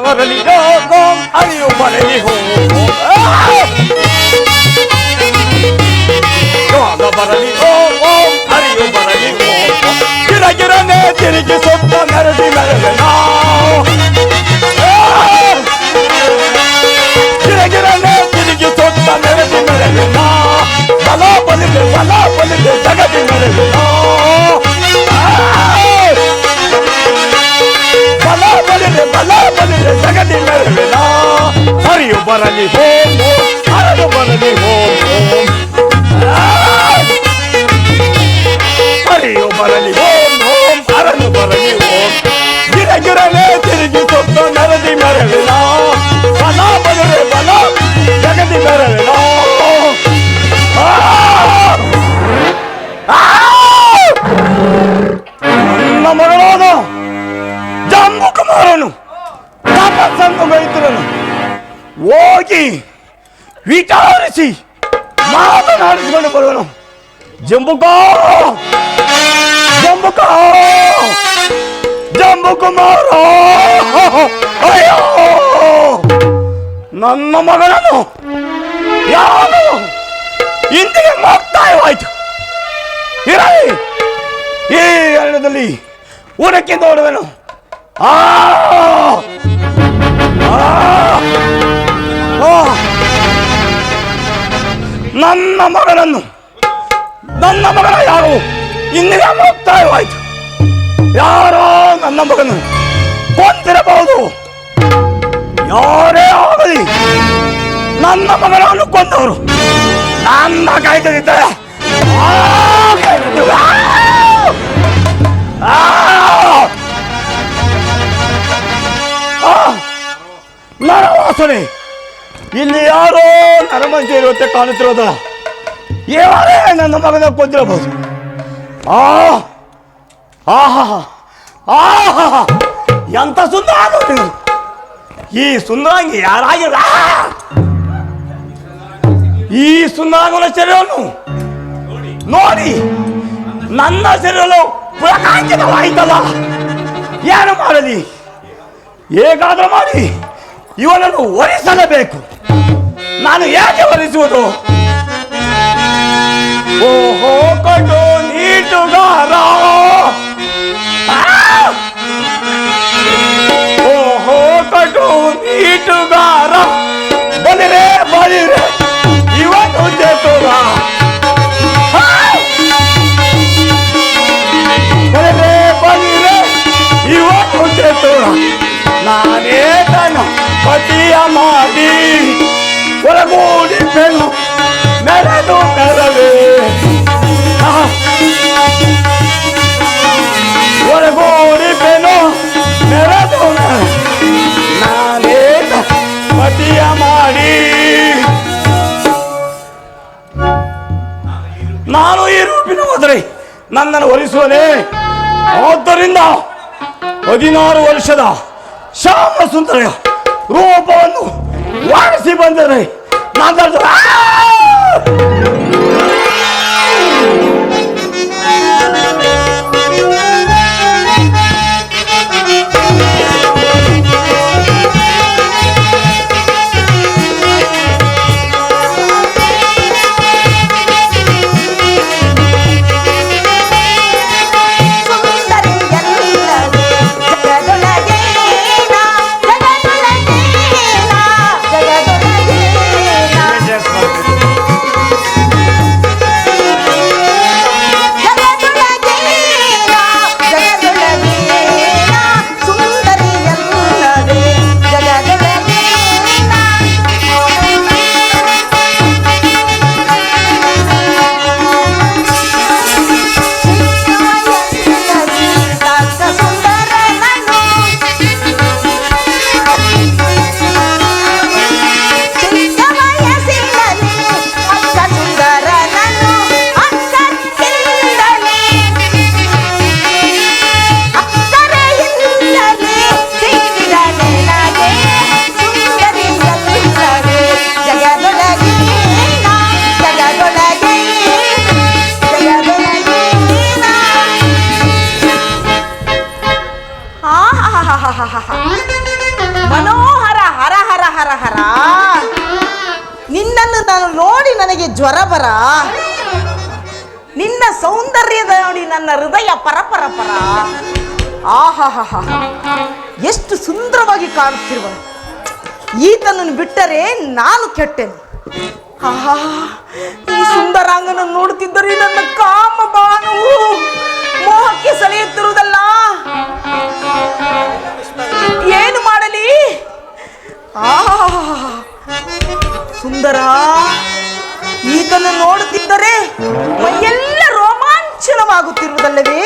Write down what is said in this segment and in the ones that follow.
ಬರಲಿ ಹೋಗೋಂ ಅರಿಯು ಬರಲಿ ಹೋಗ ಬರಲಿ ಹೋಗೋಂ ಅರಿಯು ಬರಲಿ ಹೋಗೋ ಗಿರಗಿರನೆ ತಿರುಗಿ ಸೊತ್ತ ಮೆರಡಿ ಮೆರವೆನ ಗಿರಗಿರನೆ ತಿರುಗಿ ಸೊತ್ತ ಮೆರಡಿ ಮೆರವೆನ ಬಲ ಬಲಿದೆ ಜಗದಿ ಮೆರವೆನ ಬಲ ಬಲಿದೆ ಜಗದಿ ಮೆರವೆನ ಹರಿಯು ಬರಲಿ ಹೋಂ ಹರಡು ಬರಲಿ ಹೋಂ ಹರಿಯು ಬರಲಿ ಹೋಂ ಹರಡು ಬರಲಿ ಹೋಂ ಗಿರಗಿರನೆ ತಿರುಗಿ ಸೊತ್ತ ಮೆರದಿ ಮೆರವೆನ ಬಲ ಬಲಿದೆ ಜಗದಿ ಮೆರವೆನ ನನ್ನ ಮಗಳಾದ ಜಂಬುಕುಮಾರನು ತಪಸ್ಸನ್ನು ಬೈತರನು ಹೋಗಿ ವಿಚಾರಿಸಿ ಮಾತನಾಡಿಸಿಕೊಂಡು ಬರುವನು. ಜಂಬುಕುಮಾರ ಅಯ್ಯೋ ನನ್ನ ಮಗಳನ್ನು ಯಾರು ಇಂದಿಗೆ ಮುಕ್ತಾಯವಾಯಿತು. ಇರಲಿ ಈ ಎರಡದಲ್ಲಿ ಊರಕ್ಕೆ ನೋಡುವೆನು. ನನ್ನ ಮಗನ ಯಾರು ಇಂದಿಗೆ ಮುಕ್ತಾಯವಾಯಿತು. ಯಾರೋ ನನ್ನ ಮಗನು ಕೊಂದಿರಬಹುದು. ಯಾರೇ ಆಗಲಿ ನನ್ನ ಮಗನನ್ನು ಕೊಂದವರು ನನ್ನ ಕೈ ತೆಗಿತಾರೆ. ನರವಾಸನೆ ಇಲ್ಲಿ ಯಾರೋ ನರಮಂಜಿ ಇರುವಂತೆ ಕಾಣುತ್ತಿರೋದ ಯಾರೇ ನನ್ನ ಮಗನ ಕೊಂದಿರಬಹುದು. ಎಂತ ಸುಂದರ ಈ ಸುಂದರಾಂಗಿ ಯಾರಾಗಿಲ್ಲ. ಈ ಸುಂದರಾಂಗನ ಶರೀರವನ್ನು ನೋಡಿ ನನ್ನ ಶರೀರವು ಪುಳಕಾಂಕಿತವಾಯಿತಲ್ಲ. ಏನು ಮಾಡಲಿ? ಹೇಗಾದ್ರೂ ಮಾಡಿ ಇವನನ್ನು ವರಿಸಲೇಬೇಕು. ನಾನು ಯಾಕೆ ವರಿಸುವುದು? ಓಹೋ ಕಟು ನೀಟುಗಾರ, ಓಹೋ ಕಟು ನೀಟುಗಾರ, ಬಲಿರೆ ಇವನು ಜೇತುಗ, ಬಲಿರೆ ಇವನು ಜೇತುಗ. ನಾನೇ ತನ್ನ ಪತಿಯ ಮಾಡಿ ಹೊರಗೂಡಿಪೆನು ಮೆರೆದು ಮೆರವೆ, ಹೊರಗೂಡಿಪೆನು ಮೆರೆದು ನಾನೇ ಪತಿಯ ಮಾಡಿ. ನಾನು ಈ ರೂಪಿನ ಹೋದರೆ ನನ್ನನ್ನು ಒಲಿಸುವನೇ. ಆದ್ದರಿಂದ 16 ವರ್ಷದ ಶ್ಯಾಮ ಸುಂದರ ರೂಪವನ್ನು ವಾರಿಸಿ ಬಂದರೆ ನಂತರ ಜಗದೊಳಗೆ ನಾನು ನೋಡಿ ನನಗೆ ಜ್ವರ ಬರ. ನಿನ್ನ ಸೌಂದರ್ಯದ ನೋಡಿ ನನ್ನ ಹೃದಯ ಪರಪರ ಪರ. ಆಹಾಹಾ, ಎಷ್ಟು ಸುಂದರವಾಗಿ ಕಾಣುತ್ತಿರುವ ಈತನನ್ನು ಬಿಟ್ಟರೆ ನಾನು ಕೆಟ್ಟೆನು. ಆಹಾ, ಈ ಸುಂದರಾಂಗನ ನೋಡುತ್ತಿದ್ದರೆ ನನ್ನ ಕಾಮ ಬಾಣವು ಮೋಹಕ್ಕೆ ಸೆಳೆಯುತ್ತಿರುವುದಲ್ಲ. ಏನು ಮಾಡಲಿ? ಸುಂದರ, ಈತನ ನೋಡುತ್ತಿದ್ದರೆ ಮೈಯೆಲ್ಲ ರೋಮಾಂಚನವಾಗುತ್ತಿರುವುದಲ್ಲವೇ?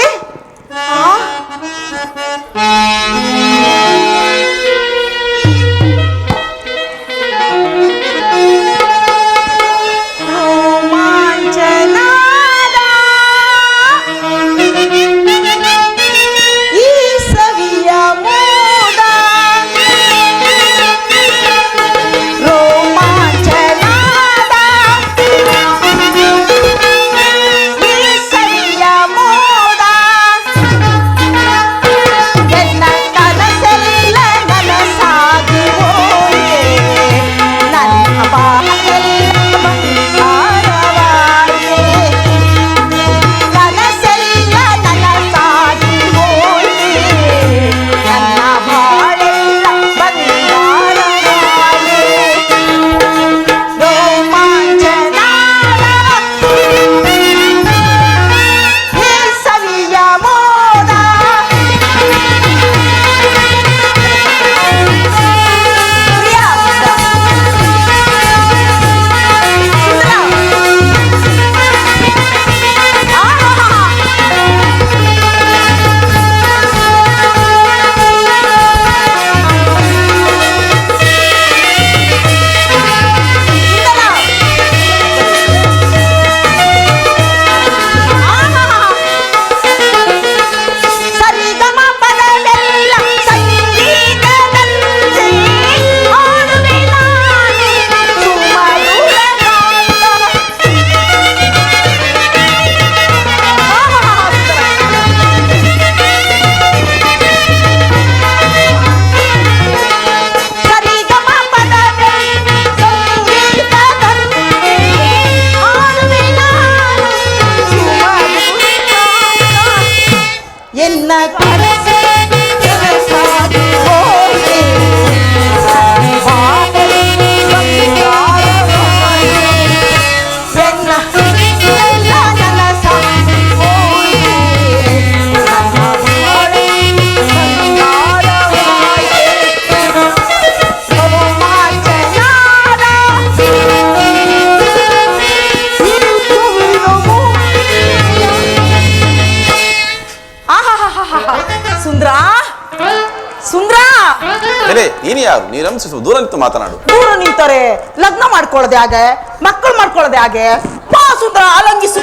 ಯಾರು ನೀ ರಂಸಿಸು ದೂರ ನಿಂತು ಮಾತನಾಡು. ದೂರ ನಿಂತರೆ ಲಗ್ನ ಮಾಡ್ಕೊಳ್ಳೋದೆ ಹಾಗೆ, ಮಕ್ಕಳು ಮಾಡ್ಕೊಳ್ಳೋದೆ ಹಾಗೆ. ಬಾ ಸುಂದರ, ಆಲಂಗಿಸು.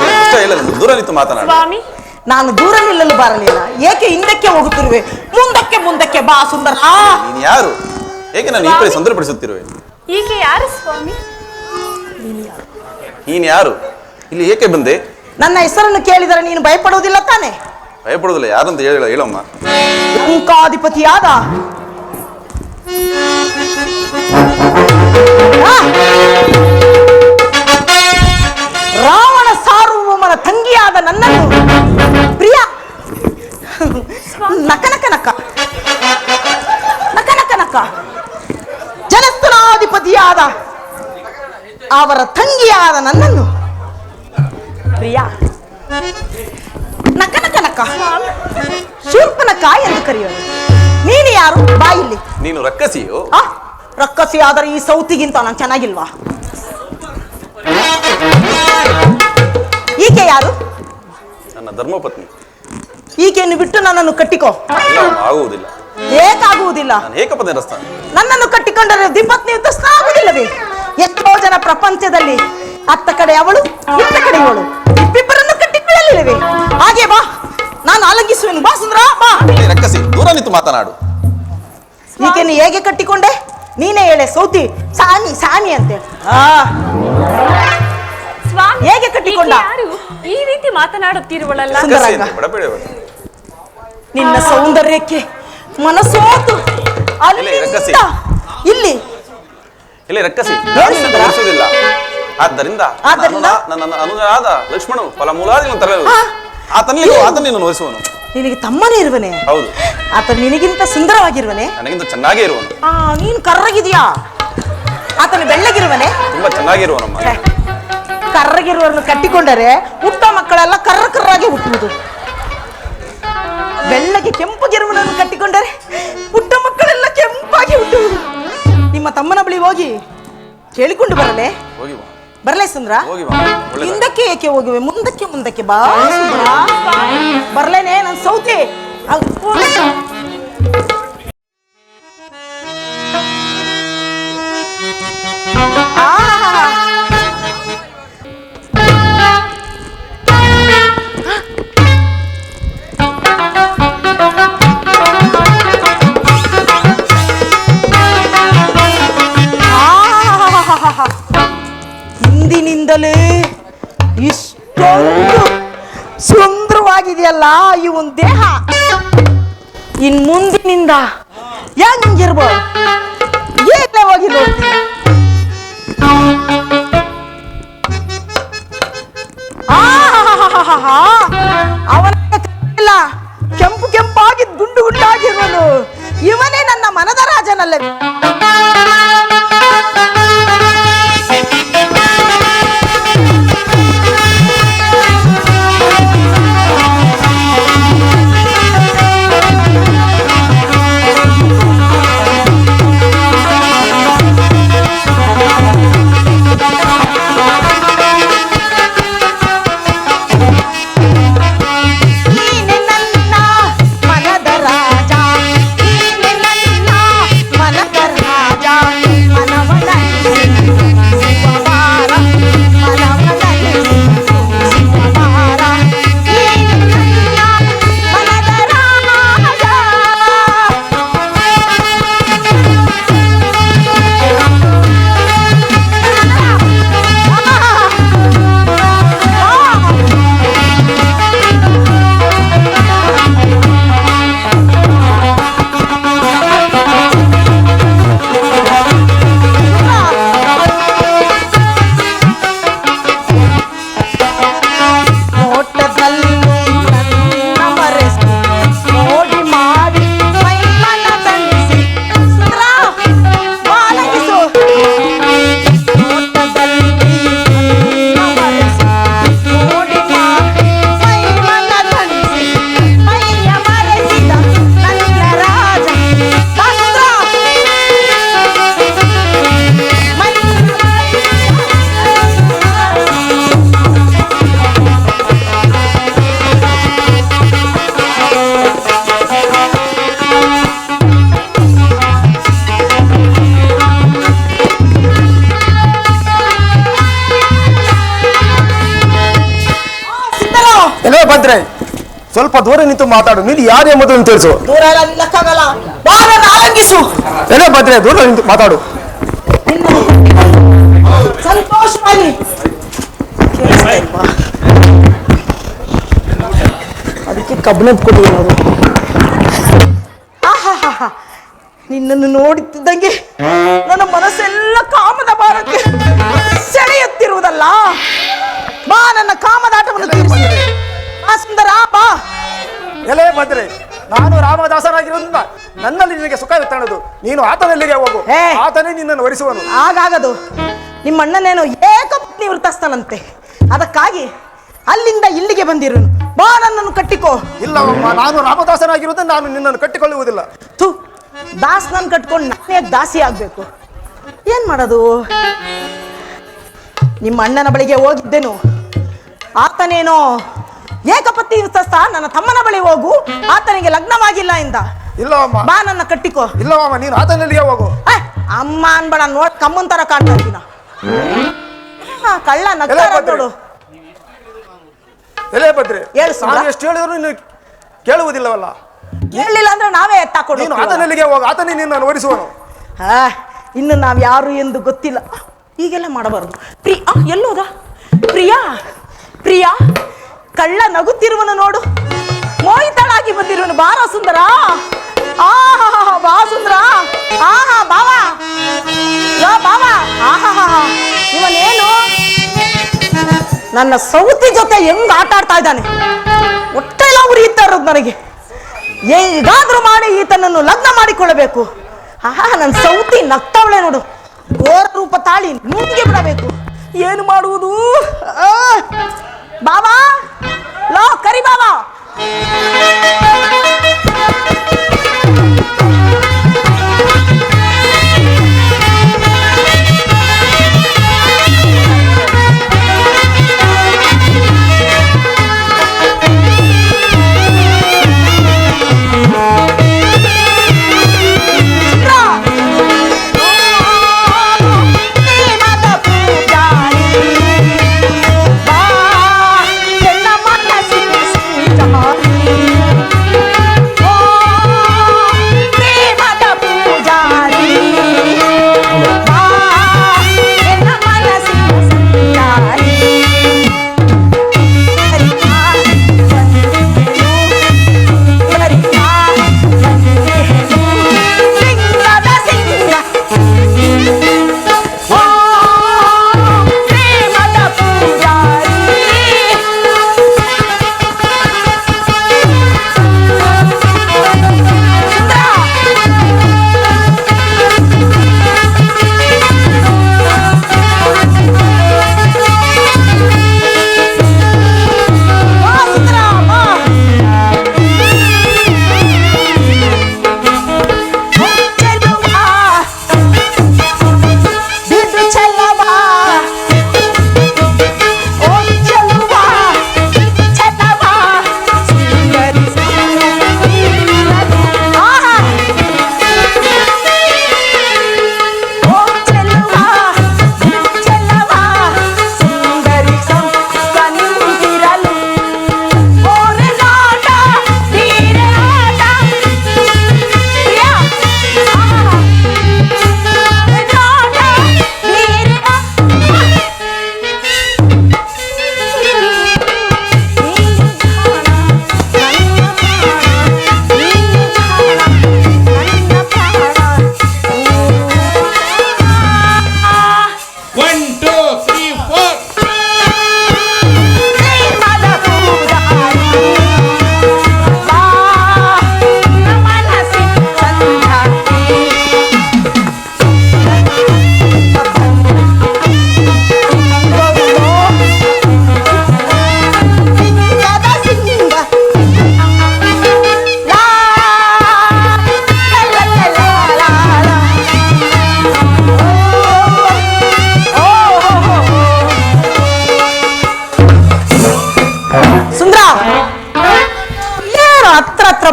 ಇಷ್ಟ ಇಲ್ಲ, ದೂರ ನಿಂತು ಮಾತನಾಡು. ಸ್ವಾಮಿ, ನಾನು ದೂರ ನಿಲ್ಲಲು ಬರಲಿಲ್ಲ. ಏಕೆ ಹಿಂದಕ್ಕೆ ಹೋಗುತ್ತಿರುವೆ? ಮುಂದಕ್ಕೆ ಮುಂದಕ್ಕೆ ಬಾ ಸುಂದರ. ನೀನು ಯಾರು? ಏಕೆ ನಾನು ಈ ಕಡೆ ಸಂತೋಷಪಡಿಸುತ್ತಿರುವೆ? ಈಕೆ ಯಾರು ಸ್ವಾಮಿ? ನೀನು ಯಾರು? ಇಲ್ಲಿ ಏಕೆ ಬಂದೆ? ನನ್ನ ಹೆಸರನ್ನು ಕೇಳಿದರೆ ನೀನು ಭಯಪಡುವುದಿಲ್ಲ ತಾನೆ? ಭಯಪಡುವುದಿಲ್ಲ. ಯಾರಂತ ಹೇಳಮ್ಮ. ಲಂಕಾಧಿಪತಿಯಾದ ರಾವಣ ಸಾರ್ವಭೌಮನ ತಂಗಿಯಾದ ನನ್ನನ್ನು ಪ್ರಿಯ ನಕ ಜನಸ್ಥಾನಾಧಿಪತಿಯಾದ ಅವರ ತಂಗಿಯಾದ ನನ್ನನ್ನು ಪ್ರಿಯ ನಕ ಶೂರ್ಪನಖ ಎಂದು ಕರೆಯೋದು. ನೀನು ಯಾರು? ಬಾಯಿಲ್ಲಿ. ನೀನು ರಕ್ಕಸಿಯೋ? ರಕ್ಕಸಿ ಆದರೆ ಈ ಸೌತಿಗಿಂತ ನಾನು ಚೆನ್ನಾಗಿಲ್ವಾ? ಈಕೆ ಯಾರು? ನನ್ನ ಧರ್ಮಪತ್ನಿ. ಈಕೆಯನ್ನು ಬಿಟ್ಟು ನನ್ನನ್ನು ಕಟ್ಟಿಕೋ. ಆಗುವುದಿಲ್ಲ. ಏಕಾಗುವುದಿಲ್ಲ. ನನ್ನನ್ನು ಕಟ್ಟಿಕೊಂಡರೆ ದ್ವಿಪತ್ನಿಯುತ ಆಗುವುದಿಲ್ಲವೇ? ಎಷ್ಟೋ ಜನ ಪ್ರಪಂಚದಲ್ಲಿ ಅತ್ತ ಕಡೆ ಅವಳು, ಇತ್ತ ಕಡೆ ಇವಳು, ಇಬ್ಬಿಬ್ಬರನ್ನು ಕಟ್ಟಿಕೊಳ್ಳಲಿಲ್ಲವೇ? ಹಾಗೆ ಬಾ, ನಾನು ಆಲಂಗಿಸುವೆನು. ಬಾ ಸುಂದರ, ಬಾ. ರಕ್ಕಸಿ, ದೂರ ನಿಂತು ಮಾತನಾಡು. ಈಕೆಯನ್ನು ಹೇಗೆ ಕಟ್ಟಿಕೊಂಡೆ? ನೀನೇ ಹೇಳೆ. ಸೌತಿ ಸಾನಿ ಅಂತೆ. ಹೇಗೆ ಕಟ್ಟಿಕೊಂಡ? ಈ ರೀತಿ ಮಾತನಾಡುತ್ತಿರುವಳಲ್ಲ. ನಿನ್ನ ಸೌಂದರ್ಯಕ್ಕೆ ಮನಸ್ಸೋತು ಅಲ್ಲಿಂದ ಇಲ್ಲಿ ಇಲ್ಲಿ ರಕ್ಕಸಿ ಏನು ಸುಂದರ? ತೋರಿಸುವುದಿಲ್ಲ. ಆದ್ದರಿಂದ ಆದ್ದರಿಂದ? ನನ್ನ ಅನುಜನಾದ ಲಕ್ಷ್ಮಣನು ಫಲಮೂಲಾದಿಗಳನ್ನು ತರಲು ಹಾ. ಆತನಿನ್ನು ನೋಯಿಸುವನು. ನಿನಗೆ ತಮ್ಮನೇ ಇರುವನೆ? ಹೌದು. ಆತ ನಿನಗಿಂತ ಸುಂದರವಾಗಿರುವನೆ? ನನಗಿಂತ ಚೆನ್ನಾಗೇ ಇರುವನು. ನೀನು ಕರ್ರಗಿದ್ಯಾ? ಆತನು ಬೆಳ್ಳಗಿರುವನೆ? ತುಂಬಾ ಚೆನ್ನಾಗಿರುವನಮ್ಮ. ಕರ್ರಗಿರುವವರನ್ನು ಕಟ್ಟಿಕೊಂಡರೆ ಹುಟ್ಟ ಮಕ್ಕಳೆಲ್ಲ ಕರ್ರಾಗಿ ಹುಟ್ಟುವುದು. ಬೆಳ್ಳಗೆ ಕೆಂಪಗಿರುವನನ್ನು ಕಟ್ಟಿಕೊಂಡರೆ ಹುಟ್ಟ ಮಕ್ಕಳೆಲ್ಲ ಕೆಂಪಾಗಿ ಹುಟ್ಟುವುದು. ನಿಮ್ಮ ತಮ್ಮನ ಬಳಿ ಹೋಗಿ ಕೇಳಿಕೊಂಡು ಬರಲೇ? ಹೋಗಿ ಬಾ. ಬರಲೇ ಸುಂದ್ರ? ಹೋಗಿ ಬಾ. ಒಳ್ಳೆದಾಯ್ತು. ಹಿಂದಕ್ಕೆ ಏಕೆ ಹೋಗುವೆ? ಮುಂದಕ್ಕೆ ಬಾ ಸುಂದ್ರ. ಬರ್ಲೇನೆ ನನ್ನ ಸೌತೆ. ಹಿಂದಿನಿಂದಲೇ ಇಷ್ಟೊಂದು ಸುಂದರವಾಗಿದೆಯಲ್ಲ ಇವನ್ ದೇಹ, ಇನ್ ಮುಂದಿನಿಂದ ಹೆಂಗಿರ್ಬೋದು? ಏನೇ ಹೋಗಿ ನೋಡ್ತೀನಿ. ಅವನ ಕೆಂಪಾಗಿ ಗುಂಡಾಗಿರೋನು ಇವನೇ ನನ್ನ ಮನದ ರಾಜನಲ್ಲವೇ? ಭದ್ರೆ, ಸ್ವಲ್ಪ ದೂರ ನಿಂತು ಮಾತಾಡು. ನೀನು ಯಾರು ಎಂಬುದನ್ನು ತಿಳಿಸು. ದೂರ ಎಲ್ಲ ನಿಲ್ಲಕ್ಕಾಗಲ್ಲ. ಆಲಂಗಿಸು. ಏನೋ ಭದ್ರೆ, ದೂರ ನಿಂತು ಮಾತಾಡು. ಸಂತೋಷವಾಗಿ ಅದಕ್ಕೆ ಕಬ್ಬಣದ ಕೊಡಿ ಅವರು. ನಿನ್ನನ್ನು ನೋಡುತ್ತಿದ್ದಂಗೆ ನನ್ನ ಮನಸ್ಸೆಲ್ಲ ಕಾಮದ ಭಾರಕ್ಕೆ ಸೆಳೆಯುತ್ತಿರುವುದಲ್ಲ. ಬಾ, ನನ್ನ ಕಾಮದಾಟವನ್ನು ತೀರಿಸಿ. ಬಾ ಸುಂದರ, ಬಾ. ಎಲೆ ಭದ್ರೆ, ನಾನು ರಾಮದಾಸನಾಗಿರೋದ್ರಿಂದ ನನ್ನಲ್ಲಿ ನಿನಗೆ ಸುಖವಿತ್ತಣದು. ನೀನು ಆತನಲ್ಲಿಗೆ ಹೋಗು, ಆತನೇ ನಿನ್ನನ್ನು ವರಿಸುವನು. ಹಾಗಾಗದು. ನಿಮ್ಮ ಅಣ್ಣನೇನು ಏಕಪತ್ನಿ ವೃತಸ್ಥನಂತೆ, ಅದಕ್ಕಾಗಿ ಅಲ್ಲಿಂದ ಇಲ್ಲಿಗೆ ಬಂದಿರೋನು. ಬಾ, ನನ್ನನ್ನು ಕಟ್ಟಿಕೋ. ಇಲ್ಲವಮ್ಮ, ನಾನು ರಾಮದಾಸನಾಗಿರೋದ್ರಿಂದ ನಾನು ನಿನ್ನನ್ನು ಕಟ್ಟಿಕೊಳ್ಳುವುದಿಲ್ಲ. ಥು, ದಾಸ್ ನಾನು ಕಟ್ಕೊಂಡು ನಾನೇ ದಾಸಿ ಆಗ್ಬೇಕು. ಏನ್ ಮಾಡೋದು? ನಿಮ್ಮ ಅಣ್ಣನ ಬಳಿಗೆ ಹೋಗಿದ್ದೇನು, ಆತನೇನೋ ಏಕಪತ್ನಿ ವೃತಸ್ಥ. ನನ್ನ ತಮ್ಮನ ಬಳಿ ಹೋಗು, ಆತನಿಗೆ ಲಗ್ನವಾಗಿಲ್ಲ ಇಂದ. ಇಲ್ಲವಮ್ಮ, ಬಾ, ನನ್ನ ಕಟ್ಟಿಕೋ. ಇಲ್ಲವಮ್ಮ, ನೀನು ಆತನಲ್ಲಿಗೆ ಹೋಗು. ಅಮ್ಮ ಅನ್ಬೇಡ, ನೋಡ್ ಕಮ್ಮನ್ ತರ ಕಾಣ್ತಾ ಇದ್ದೀನ. ಕಳ್ಳ ನಗ್ತಾರ ನೋಡು. ಎಲೆ ಭದ್ರೆ, ಹೇಳು ಸುಂದರ. ನಾನು ಎಷ್ಟು ಹೇಳಿದ್ರು ನೀನು ಕೇಳುವುದಿಲ್ಲವಲ್ಲ. ಹೇಳಿಲ್ಲ ಅಂದ್ರೆ ನಾವೇ ಎತ್ತಾಕೊಡು. ನೀನು ಆತನಲ್ಲಿಗೆ ಹೋಗು, ಆತನೇ ನಿನ್ನನ್ನು ವರಿಸುವನು. ಇನ್ನು ನಾವ್ ಯಾರು ಎಂದು ಗೊತ್ತಿಲ್ಲ. ಹೀಗೆಲ್ಲ ಮಾಡಬಾರದು. ಎಲ್ಲೋದ ಪ್ರಿಯಾ? ಪ್ರಿಯಾ, ಕಳ್ಳ ನಗುತ್ತಿರುವನು ನೋಡು, ಮೋಹಿತಳಾಗಿ ಬಂದಿರುವನು. ಬಾರ ಸುಂದರ, ಆಹಾ ಬಾ ಸುಂದ್ರ. ಆಹಾ ಬಾವಾ ಯಾ ಬಾವಾ. ಆಹಾ ಇವನೇನು ನನ್ನ ಸೌತಿ ಜೊತೆ ಹೆಂಗ್ ಆಟ ಆಡ್ತಾ ಇದ್ದಾನೆ. ಹೊಟ್ಟೆಲ್ಲ ಉರಿಯುತ್ತಾ ಇರೋದು ನನಗೆ. ಹೇಗಾದ್ರೂ ಮಾಡಿ ಈತನನ್ನು ಲಗ್ನ ಮಾಡಿಕೊಳ್ಳಬೇಕು. ಆಹಾ ನನ್ನ ಸೌತಿ ನಗ್ತಾವಳೆ ನೋಡು. ಘೋರ ರೂಪ ತಾಳಿ ನುಂಗಿ ಬಿಡಬೇಕು. ಏನು ಮಾಡುವುದು? ಬಾಬಾ ಲೋ ಕರಿ ಬಾಬಾ.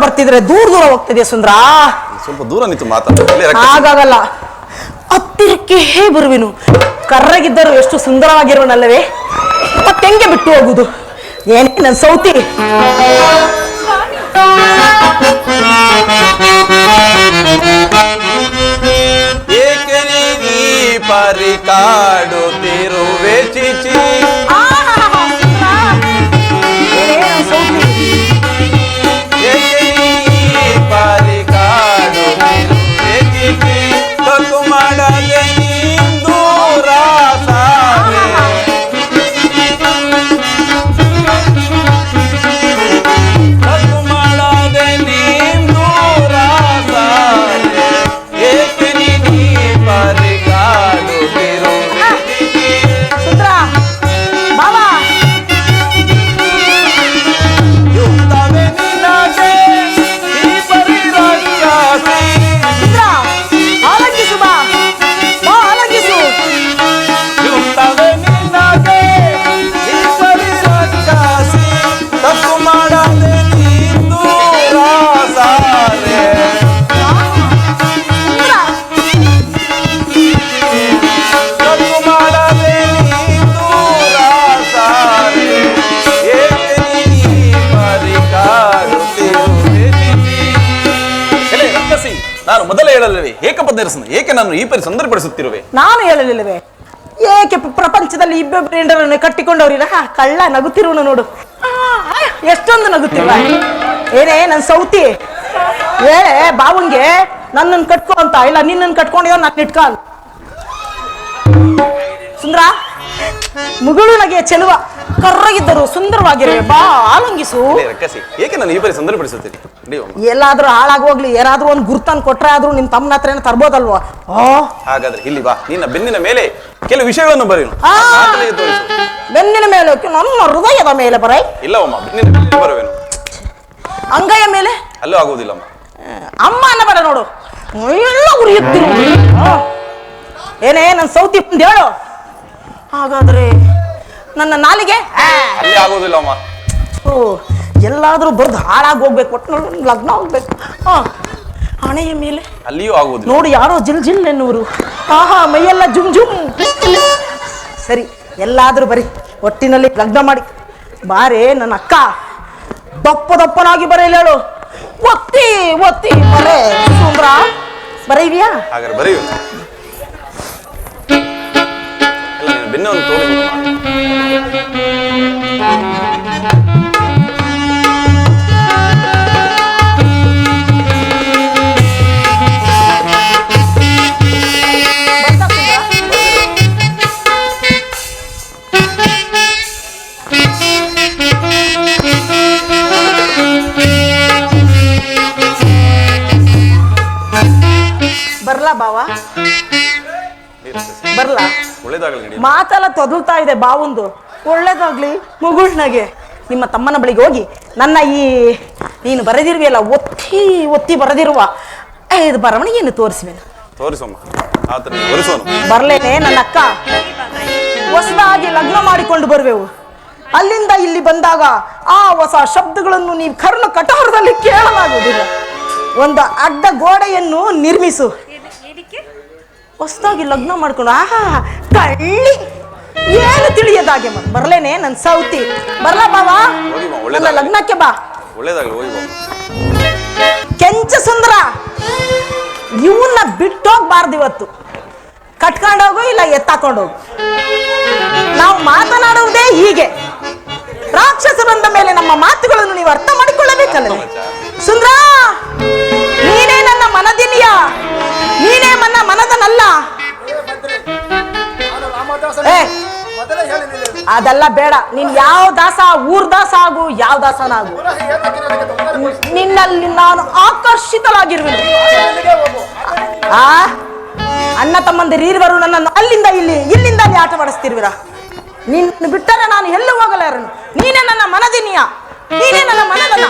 ಬರ್ತಿದ್ರೆ ದೂರ ದೂರ ಹೋಗ್ತಿದೆ ಸುಂದ್ರ. ಸ್ವಲ್ಪ ದೂರ ನಿಂತು ಮಾತಾಡ. ಹಾಗಾಗಲ್ಲ, ಹತ್ತಿರಕ್ಕೆ ಬರುವೆನು. ಕರ್ರಗಿದ್ದರು ಎಷ್ಟು ಸುಂದರವಾಗಿರುವನಲ್ಲವೇ, ಮತ್ತೆಂಗೆ ಬಿಟ್ಟು ಹೋಗುದು? ಏನೇ ನನ್ನ ಸೌತಿ. ಏಕೆ ನೀ ಪರಿಕಾಡುತ್ತಿರುವೆ ಚಿಚಿ. ನಾನು ಮೊದಲೇ ಹೇಳಲಿಲ್ಲವೇ ಏಕಪತ್ನಿರಸನು ಏಕೆ ನಾನು ಈ ಪರಿ ಸಂದರ್ಭಪಡಿಸುತ್ತಿರುವೆ? ನಾನು ಹೇಳಲಿಲ್ಲವೇ ಏಕೆ ಪ್ರಪಂಚದಲ್ಲಿ ಇಬ್ಬೊಬ್ಬರು ಹೆಂಡರನ್ನು ಕಟ್ಟಿಕೊಂಡವರಿಲ್ಲ? ಕಳ್ಳ ನಗುತ್ತಿರುವನು ನೋಡು, ಎಷ್ಟೊಂದು ನಗುತ್ತಿರುವ. ಏನೇ ನನ್ನ ಸೌತಿ, ಹೇಳೆ ಬಾವಂಗೆ ನನ್ನನ್ನು ಕಟ್ಕೊ ಅಂತ. ಇಲ್ಲ ನಿನ್ನನ್ನು ಕಟ್ಕೊಂಡಿಯೋ ನಾನು ಇಟ್ಕಾಲ್. ಸುಂದ್ರ ಮುಗುಳು ನಗೆ ಚೆಲುವ ಕರ್ರಗಿದ್ದರು ಸುಂದರವಾಗಿರುವೆ ಬಾ ಆಲಂಗಿಸು. ರಕ್ಕಸಿ ಏಕೆ ನಾನು ಈ ಪರಿ ಸಂದರ್ಭಪಡಿಸುತ್ತೀನಿ? ಎಲ್ಲಾದ್ರೂ ಹಾಳಾಗೋಗ್ಲಿ ಏನಾದ್ರೂ ಒಂದು ಗುರ್ತನ್ ಕೊಟ್ರೆ ಆದ್ರೂ ನಿಮ್ ತಮ್ಮನ ಹತ್ರ ತರ್ಬೋದಲ್ವಾ? ಹಾಗಾದ್ರೆ ಇಲ್ಲಿ ಬಾ, ನಿನ್ನ ಬೆನ್ನಿನ ಮೇಲೆ ಕೆಲವು ವಿಷಯಗಳನ್ನು ಬರೆಯುನು. ಬೆನ್ನಿನ ಮೇಲೆ ನನ್ನ ಹೃದಯದ ಮೇಲೆ ಬರೈ. ಇಲ್ಲವಮ್ಮ, ಬೆನ್ನಿನ ಮೇಲೆ ಬರುವೇನು. ಅಂಗೈಯ ಮೇಲೆ ಅಲ್ಲೂ ಆಗುವುದಿಲ್ಲಮ್ಮ. ಅಮ್ಮ ಅನ್ನಬೇಡ ನೋಡು, ಎಲ್ಲ ಉರಿಯುತ್ತಿ. ಏನೇ ನನ್ನ ಸೌತಿ ಮುಂದೆ ಹೇಳು. ಹಾಗಾದ್ರೆ ನನ್ನ ನಾಲಿಗೆ ಅಲ್ಲಿ ಆಗುವುದಿಲ್ಲಮ್ಮ. ಓ ಎಲ್ಲಾದ್ರೂ ಬರ್ದು ಹಾಳಾಗಿ ಹೋಗ್ಬೇಕು, ಒಟ್ಟು ಲಗ್ನ ಹೋಗ್ಬೇಕು. ಹಣೆಯ ಮೇಲೆ ಅಲ್ಲಿಯೂ ಆಗುವುದಿಲ್ಲ ನೋಡಿ, ಯಾರೋ ಜಿಲ್ ಜಿಲ್ ಎನ್ನುವರು. ಆಹಾ ಮೈಯೆಲ್ಲ ಜುಮ್ ಜುಮ್. ಸರಿ ಎಲ್ಲಾದ್ರೂ ಬರಿ, ಒಟ್ಟಿನಲ್ಲಿ ಲಗ್ನ ಮಾಡಿ ಬಾರೆ ನನ್ನ ಅಕ್ಕ. ದಪ್ಪ ದಪ್ಪನಾಗಿ ಬರೆಯಲ್ಲ ಹೇಳು. ಒತ್ತಿ ಒತ್ತಿ ಬರೇ ಸುಂದ್ರ ಬರೀವಿಯಾ? ಹಾಗಾದ್ರೆ ಬರೆಯು. ಎಲ್ಲ ನೀನು ಬೆನ್ನವನ್ನು ತೋರಿಸು. ಬರ್ಲಾ ಬಾವ ಬರ್ಲಾ? ಒಳ್ಳೇದಾಗಲಿ. ಮಾತೆಲ್ಲ ತೊದಲ್ತಾ ಇದೆ ಬಾವುಂದು. ಒಳ್ಳೇದಾಗ್ಲಿ ಮುಗುಳ್ನಾಗೆ. ನಿಮ್ಮ ತಮ್ಮನ ಬಳಿಗೆ ಹೋಗಿ ನನ್ನ ಈ ನೀನು ಬರೆದಿರುವೆಯಲ್ಲ ಒತ್ತಿ ಒತ್ತಿ ಬರೆದಿರುವ ಇದು ಬರವಣಿಗೆಯನ್ನು ತೋರಿಸುವೆನು. ತೋರಿಸಮ್ಮ, ತೋರಿಸೋನು. ಬರ್ಲೇನೆ ನನ್ನ ಅಕ್ಕ. ಹೊಸದಾಗಿ ಲಗ್ನ ಮಾಡಿಕೊಂಡು ಬರುವೆವು. ಅಲ್ಲಿಂದ ಇಲ್ಲಿ ಬಂದಾಗ ಆ ಹೊಸ ಶಬ್ದಗಳನ್ನು ನೀವು ಕರ್ಣ ಕಠೋರದಲ್ಲಿ ಕೇಳಲಾಗುವುದಿಲ್ಲ. ಒಂದು ಅಡ್ಡ ಗೋಡೆಯನ್ನು ನಿರ್ಮಿಸು. ಹೊಸದಾಗಿ ಲಗ್ನ ಮಾಡ್ಕೊಂಡು ಆಹಾ ಕಳ್ಳಿ ಏನು ತಿಳಿಯದಾಗೆ ಬರ್ಲೇನೆ ನನ್ನ ಸೌತಿ. ಬರ್ಲಾ ಬಾವಾ? ಲಗ್ನಕ್ಕೆ ಬಾ. ಒಳ್ಳೇದಾಗಲಿ. ಕೆಂಚ ಸುಂದರ ಇವನ್ನ ಬಿಟ್ಟೋಗ್ಬಾರ್ದು. ಇವತ್ತು ಕಟ್ಕೊಂಡೋಗು ಇಲ್ಲ ಎತ್ತಾಕೊಂಡೋಗು. ನಾವು ಮಾತನಾಡುವುದೇ ಹೀಗೆ. ರಾಕ್ಷಸ ಬಂದ ಮೇಲೆ ನಮ್ಮ ಮಾತುಗಳನ್ನು ನೀವು ಅರ್ಥ ಮಾಡಿಕೊಳ್ಳಬೇಕಲ್ಲ. ಸುಂದರ ನೀನೇ ನನ್ನ ಮನದಿನಿಯ, ನೀನೇ ನನ್ನ ಮನದನಲ್ಲ. ಅದೆಲ್ಲ ಬೇಡ. ನೀನ್ ಯಾವ ದಾಸ, ಊರ್ ದಾಸ ಆಗು, ಯಾವ ದಾಸನಾಗು, ನಿನ್ನಲ್ಲಿ ನಾನು ಆಕರ್ಷಿತಳಾಗಿರುವೆನು. ಆ ಅಣ್ಣ ತಮ್ಮಂದಿರು ಇರುವರು ನನ್ನನ್ನು ಅಲ್ಲಿಂದ ಇಲ್ಲಿ, ಇಲ್ಲಿಂದ ಅಲ್ಲಿ ಆಟ ಮಾಡಿಸ್ತಿರುವಿರ. ನಿನ್ನ ಬಿಟ್ಟರೆ ನಾನು ಎಲ್ಲೂ ಹೋಗಲಾರನು. ನೀನೇ ನನ್ನ ಮನದಿನಿಯ, ನೀನೇ ನನ್ನ ಮನದನ.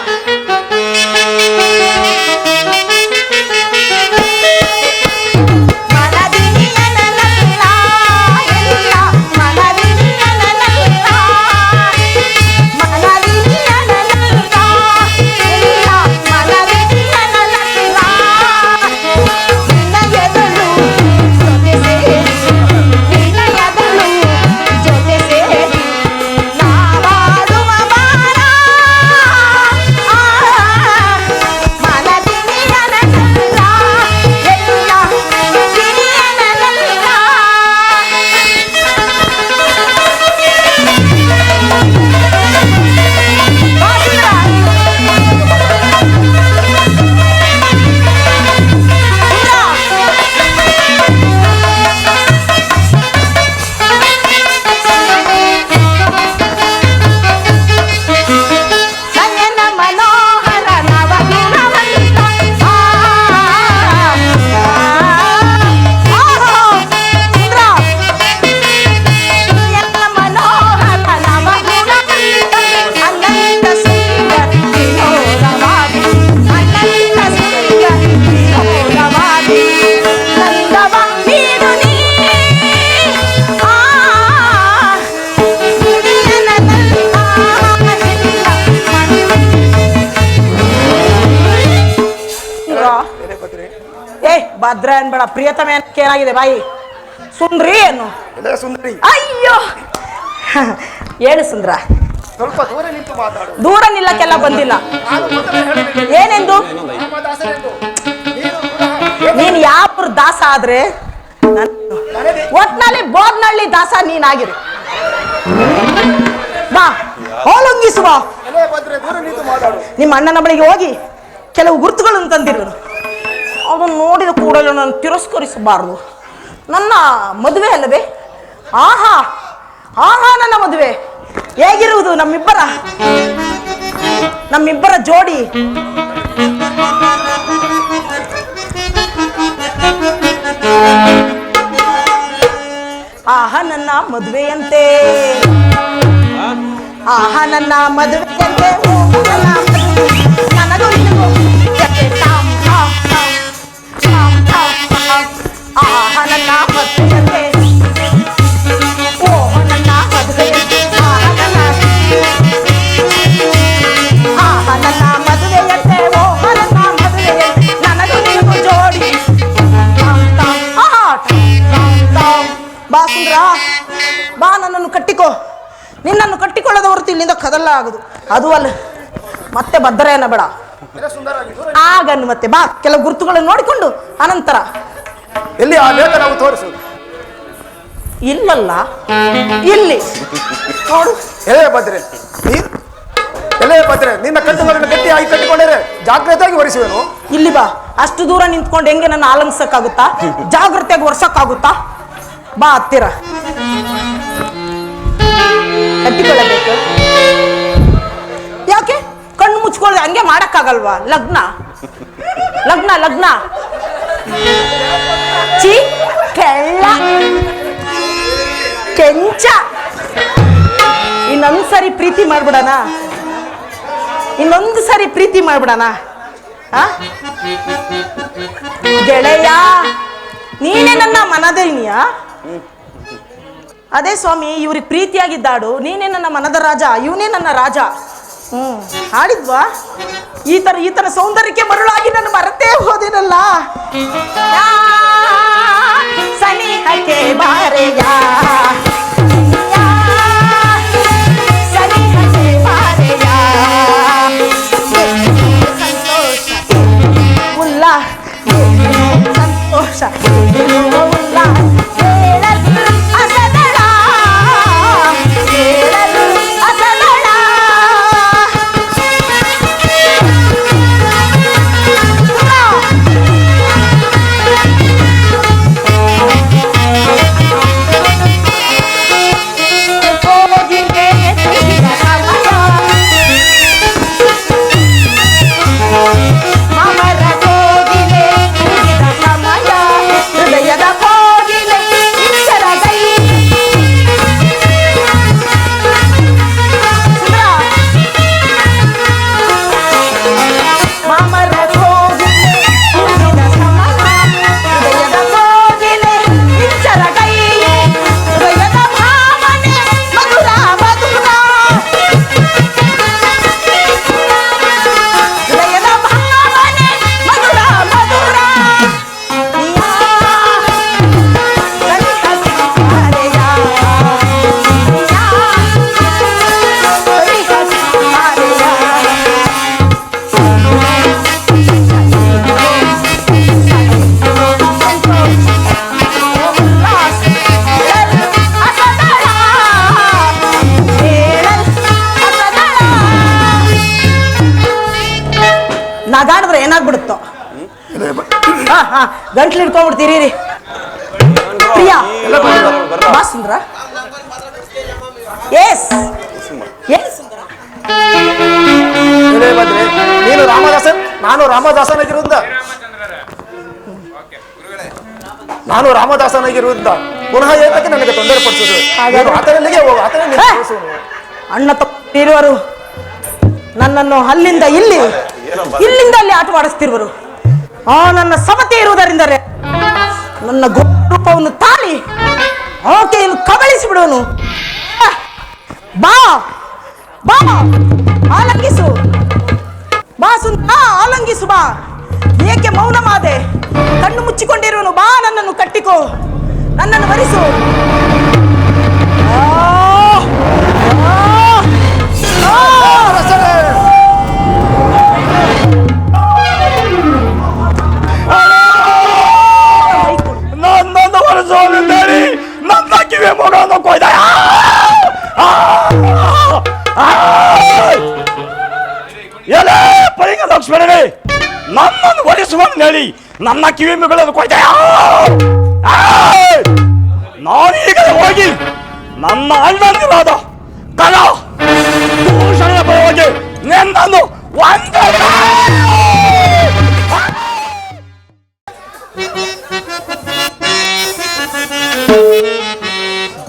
ಭದ್ರ ಅನ್ಬೇಡ, ಪ್ರಿಯತಮ ಏನಾಗಿದೆ ಬಾಯಿ. ಸುಂದ್ರಿ ಏನು ಸುಂದರಿ? ಅಯ್ಯೋ ಹೇಳು ಸುಂದ್ರ. ಸ್ವಲ್ಪ ದೂರ ನಿಂತು ಮಾತಾಡು. ದೂರ ನಿಲ್ಲಕ್ಕೆಲ್ಲ ಬಂದಿಲ್ಲ. ಏನೆಂದು? ನೀನ್ ಯಾವ ದಾಸ ಆದ್ರೆ ಒಟ್ನಲ್ಲಿ ಬೋರ್ನಳ್ಳಿ ದಾಸ ನೀನಾಗಿರು. ಬಾ ಹೋಲುಂಗಿಸುವ. ನಿಮ್ಮ ಅಣ್ಣನ ಬಳಿಗೆ ಹೋಗಿ ಕೆಲವು ಗುರುತುಗಳನ್ನು ತಂದಿರುವರು. ಅದನ್ನು ನೋಡಿದ ಕೂಡಲೇ ನಾನು ತಿರಸ್ಕರಿಸಬಾರದು. ನನ್ನ ಮದುವೆ ಅಲ್ಲವೇ? ಆಹಾ ಆಹಾ, ನನ್ನ ಮದುವೆ ಹೇಗಿರುವುದು? ನಮ್ಮಿಬ್ಬರ ಜೋಡಿ ಆಹಾ ನನ್ನ ಮದುವೆಯಂತೆ, ಆಹಾ ನನ್ನ ಮದುವೆಯಂತೆ, ನನಗೂ ನಿನಗೂ ಆಹಾ ನನ್ನ ಮದುವೆಯಂತೆ, ಓ ನನ್ನ ಮದುವೆಯಂತೆ, ಆಹಾ ನನ್ನ ಮದುವೆಯಂತೆ, ಓ ನನ್ನ ಮದುವೆಯಂತೆ, ನನಗೂ ನಿನಗೂ ಜೋಡಿ. ಬಾ ಸುಂದರ, ಬಾ ನನ್ನನ್ನು ಕಟ್ಟಿಕೋ. ನಿನ್ನನ್ನು ಕಟ್ಟಿಕೊಳ್ಳದ ಹೊರತು ಇಲ್ಲಿಂದ ಕದಲ್ಲ ಆಗುದು. ಅದು ಅಲ್ಲ, ಮತ್ತೆ ಬದ್ದರೇನ ಬೇಡ ಆಗನ್ನು. ಮತ್ತೆ ಬಾ, ಕೆಲವು ಗುರುತುಗಳನ್ನು ನೋಡಿಕೊಂಡು ಅನಂತರ. ಎಲ್ಲಿ ಆ ಲೇಖ ನಾವು ತೋರಿಸು? ಇಲ್ಲಲ್ಲ, ಇಲ್ಲಿ ನೋಡು. ಎಲೆ ಭದ್ರೆ, ನಿನ್ನ ಕಟ್ಟುಗಳನ್ನು ಗಟ್ಟಿಯಾಗಿ ಕಟ್ಟಿಕೊಂಡರೆ ಜಾಗ್ರತೆಯಾಗಿ ಹೊರಿಸುವೆನು. ಇಲ್ಲಿ ಬಾ. ಅಷ್ಟು ದೂರ ನಿಂತ್ಕೊಂಡು ಹೆಂಗೆ ನನ್ನ ಆಲಂಗಿಸಕ್ಕಾಗುತ್ತಾ? ಜಾಗ್ರತೆಯಾಗಿ ಒರ್ಸಕ್ಕಾಗುತ್ತಾ? ಬಾ ಹತ್ತಿರ. ಕಟ್ಟಿಕೊಳ್ಳಬೇಕು. ಯಾಕೆ ಕಣ್ಣು ಮುಚ್ಕೊಳ್ಳದೆ ಹಂಗೆ ಮಾಡಕ್ಕಾಗಲ್ವಾ? ಲಗ್ನ ಲಗ್ನ ಲಗ್ನ ಚಿ ಕೆಳ್ಳ ಕೆಂಚ. ಇನ್ನೊಂದ್ಸರಿ ಪ್ರೀತಿ ಮಾಡ್ಬಿಡಣ, ಇನ್ನೊಂದು ಸರಿ ಪ್ರೀತಿ ಮಾಡ್ಬಿಡಣ. ಗೆಳೆಯ, ನೀನೇ ನನ್ನ ಮನದೈನಿಯ. ಅದೇ ಸ್ವಾಮಿ, ಇವ್ರಿಗೆ ಪ್ರೀತಿಯಾಗಿದ್ದಾಡು. ನೀನೇ ನನ್ನ ಮನದ ರಾಜ, ಇವನೇ ನನ್ನ ರಾಜ. ಹಾಡಿದ್ವಾ? ಈ ತರ ಸೌಂದರ್ಯಕ್ಕೆ ಮರುಳಾಗಿ ನಾನು ಮರತೇ ಹೋದಿನಲ್ಲ. ಸನಿಹಕ್ಕೆ ಬಾರೆಯ, ಸನಿಹಕ್ಕೆ ಬಾರೆಯ, ಸಂತೋಷ ಉಲ್ಲಾಸ, ಸಂತೋಷ ಉಲ್ಲಾಸ, ನಗಾಡಿದ್ರೆ ಏನಾಗ್ಬಿಡುತ್ತೋ. ಗಂಟ್ಲು ಹಿಡ್ಕೊಂಡ್ಬಿಡ್ತೀರಿ. ಪ್ರಿಯಾ, ಬಾ ಸುಂದರ. ಎಸ್ ಸುಂದರ. ನೀನು ರಾಮದಾಸನ್, ನಾನು ರಾಮದಾಸನಾಗಿರುವುದ. ನಾನು ರಾಮದಾಸನಾಗಿರುವುದ ಪುನಃ ಏತಕ್ಕೆ ನನಗೆ ತೊಂದರೆ ಪಡಿಸುವುದು? ಆತನಲ್ಲಿಗೆ ಹೋಗು, ಆತನ ಅಣ್ಣ ತಪ್ಪಿರುವರು ನನ್ನನ್ನು ಅಲ್ಲಿಂದ ಇಲ್ಲಿ, ಇಲ್ಲಿಂದ ಅಲ್ಲಿ ಆಟವಾಡಿಸ್ತಿರುವರು. ನನ್ನ ಸಮತೆ ಇರುವುದರಿಂದಲೇ ನನ್ನ ರೂಪವನ್ನು ತಾಳಿ ಆಕೆಯನ್ನು ಕಬಳಿಸಿ ಬಿಡುವನು. ಬಾ ಬಾ, ಆಲಂಗಿಸು. ಬಾ ಸುಂದರ, ಆಲಂಗಿಸು. ಬಾ. ಏಕೆ ಮೌನ ಮಾದೆ? ಕಣ್ಣು ಮುಚ್ಚಿಕೊಂಡಿರುವನು. ಬಾ, ನನ್ನನ್ನು ಕಟ್ಟಿಕೋ, ನನ್ನನ್ನು ವರಿಸು. ನನ್ನನ್ನು ವರಿಸುವನೆಂದೇಳಿ ನನ್ನ ಕಿವಿ ಮಗವನ್ನು ಕೊಯ್ದ. ಎಲೆ ಪೈಂಗ ಲಕ್ಷ್ಮಣನೇ, ನನ್ನನ್ನು ಒಲಿಸುವಂತ ಹೇಳಿ ನನ್ನ ಕಿವಿ ಬೀಳಲು ಕೊಡ್ತೇಯ. ನಾನೀಗ ಹೋಗಿ ನನ್ನ ಅಣ್ಣಂದಿರಾದ ಕಲ ಭೂಷಣ ಪರವಾಗಿ ನಿನ್ನನ್ನು ವಂದನೆ.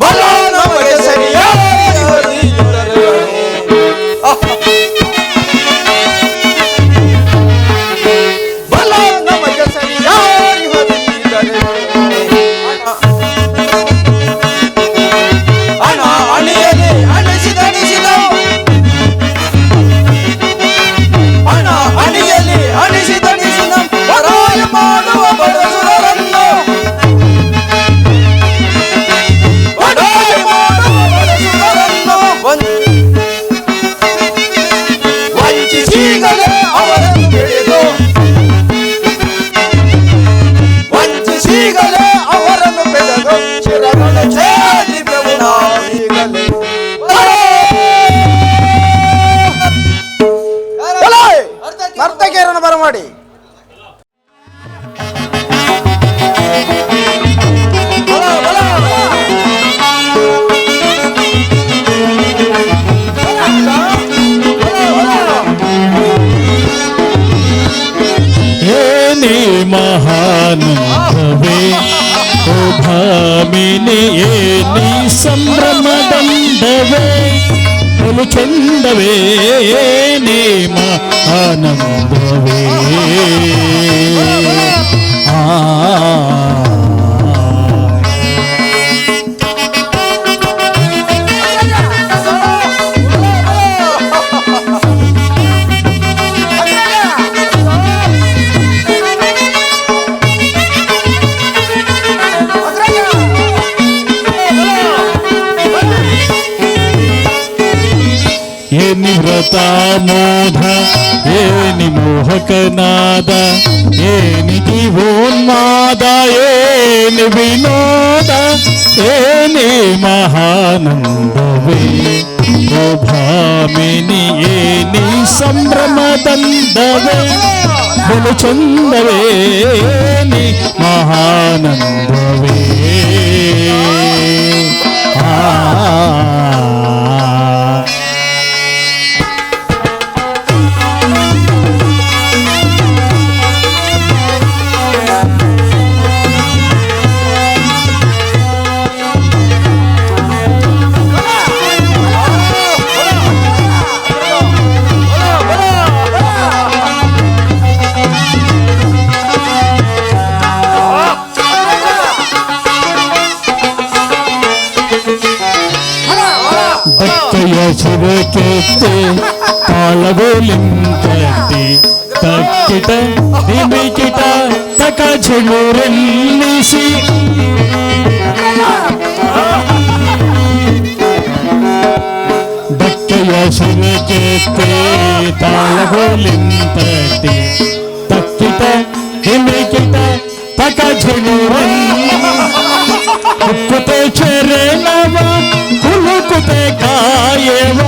ಬಲ ನಮಗೆ ಸರಿಯಾಗಿ ಬಲ ನಮಗೆ ಸರಿಯಾಗಿ ಹಣ ಅಣಿಯಲಿ ಅಣಿಸಿದಣಿಸಿದ ಹಣ ಅಣಿಯಲಿ ಅಣಿಸಿದಣಿಸಿದ ಪರಾಯ ಮಾಡುವ ಬಡಸುರರನ್ನು ವಂಚಿಸಿಗಲೇ ಅವರನ್ನು ಬೆಳೆದು ವಂಚಿಸಿಗಲೇ ಅವರನ್ನು ಬೆಳೆದು ಚಿರಗಳ ಛೇದಿಪೆವು ನಾವೀಗಲೇ. ನರ್ತಕಿಯರನ್ನು ಬರಮಾಡಿ. ಮಹಾನಂದವೇ ಓ ಭಾಮಿನಿ ಏನಿ ಸಂಭ್ರಮದಂಡವೇ ಬಲು ಚಂದವೇ ಏನಿ ಮಹಾನಂದವೇ ಏನಿ ವ್ರತಾಮೋಧ ಏನಿ ಮೋಹಕನಾದ ಏನಿ ಜೀವೋನ್ಮಾದ ಏನಿ ವಿನೋದ ಏನಿ ಮಹಾನಂದವೇ ಓ ಭಾಮಿನಿ ಏನಿ ಸಂಭ್ರಮದಂಡವೇ ಬಲು ಚಂದವೇ ಏನಿ ಮಹಾನಂದವೇ ಭಕ್ತೆಯ ಶಿರಕೆತ್ತೆ ತಾಳಗೋಲಿಂಕಟ್ಟಿ ತಕ್ಕಿಟ ದಿಮಿಕಿಟ ತಕ ಝಿಳುರೆಲ್ಲಿಸಿ ಭಕ್ತೆಯ ಶಿರಕೆತ್ತೆ ತಾಳಗೋಲಿಂಕಟ್ಟಿ ತಕ್ಕಿಟ ದಿಮಿಕಿಟ ತಕ ಝಿಳುರೆಲ್ಲಿ ಕುಕ್ಕುತೆ ಚರಣವ ಕುಲುಕುತೆ ಕಾಯವ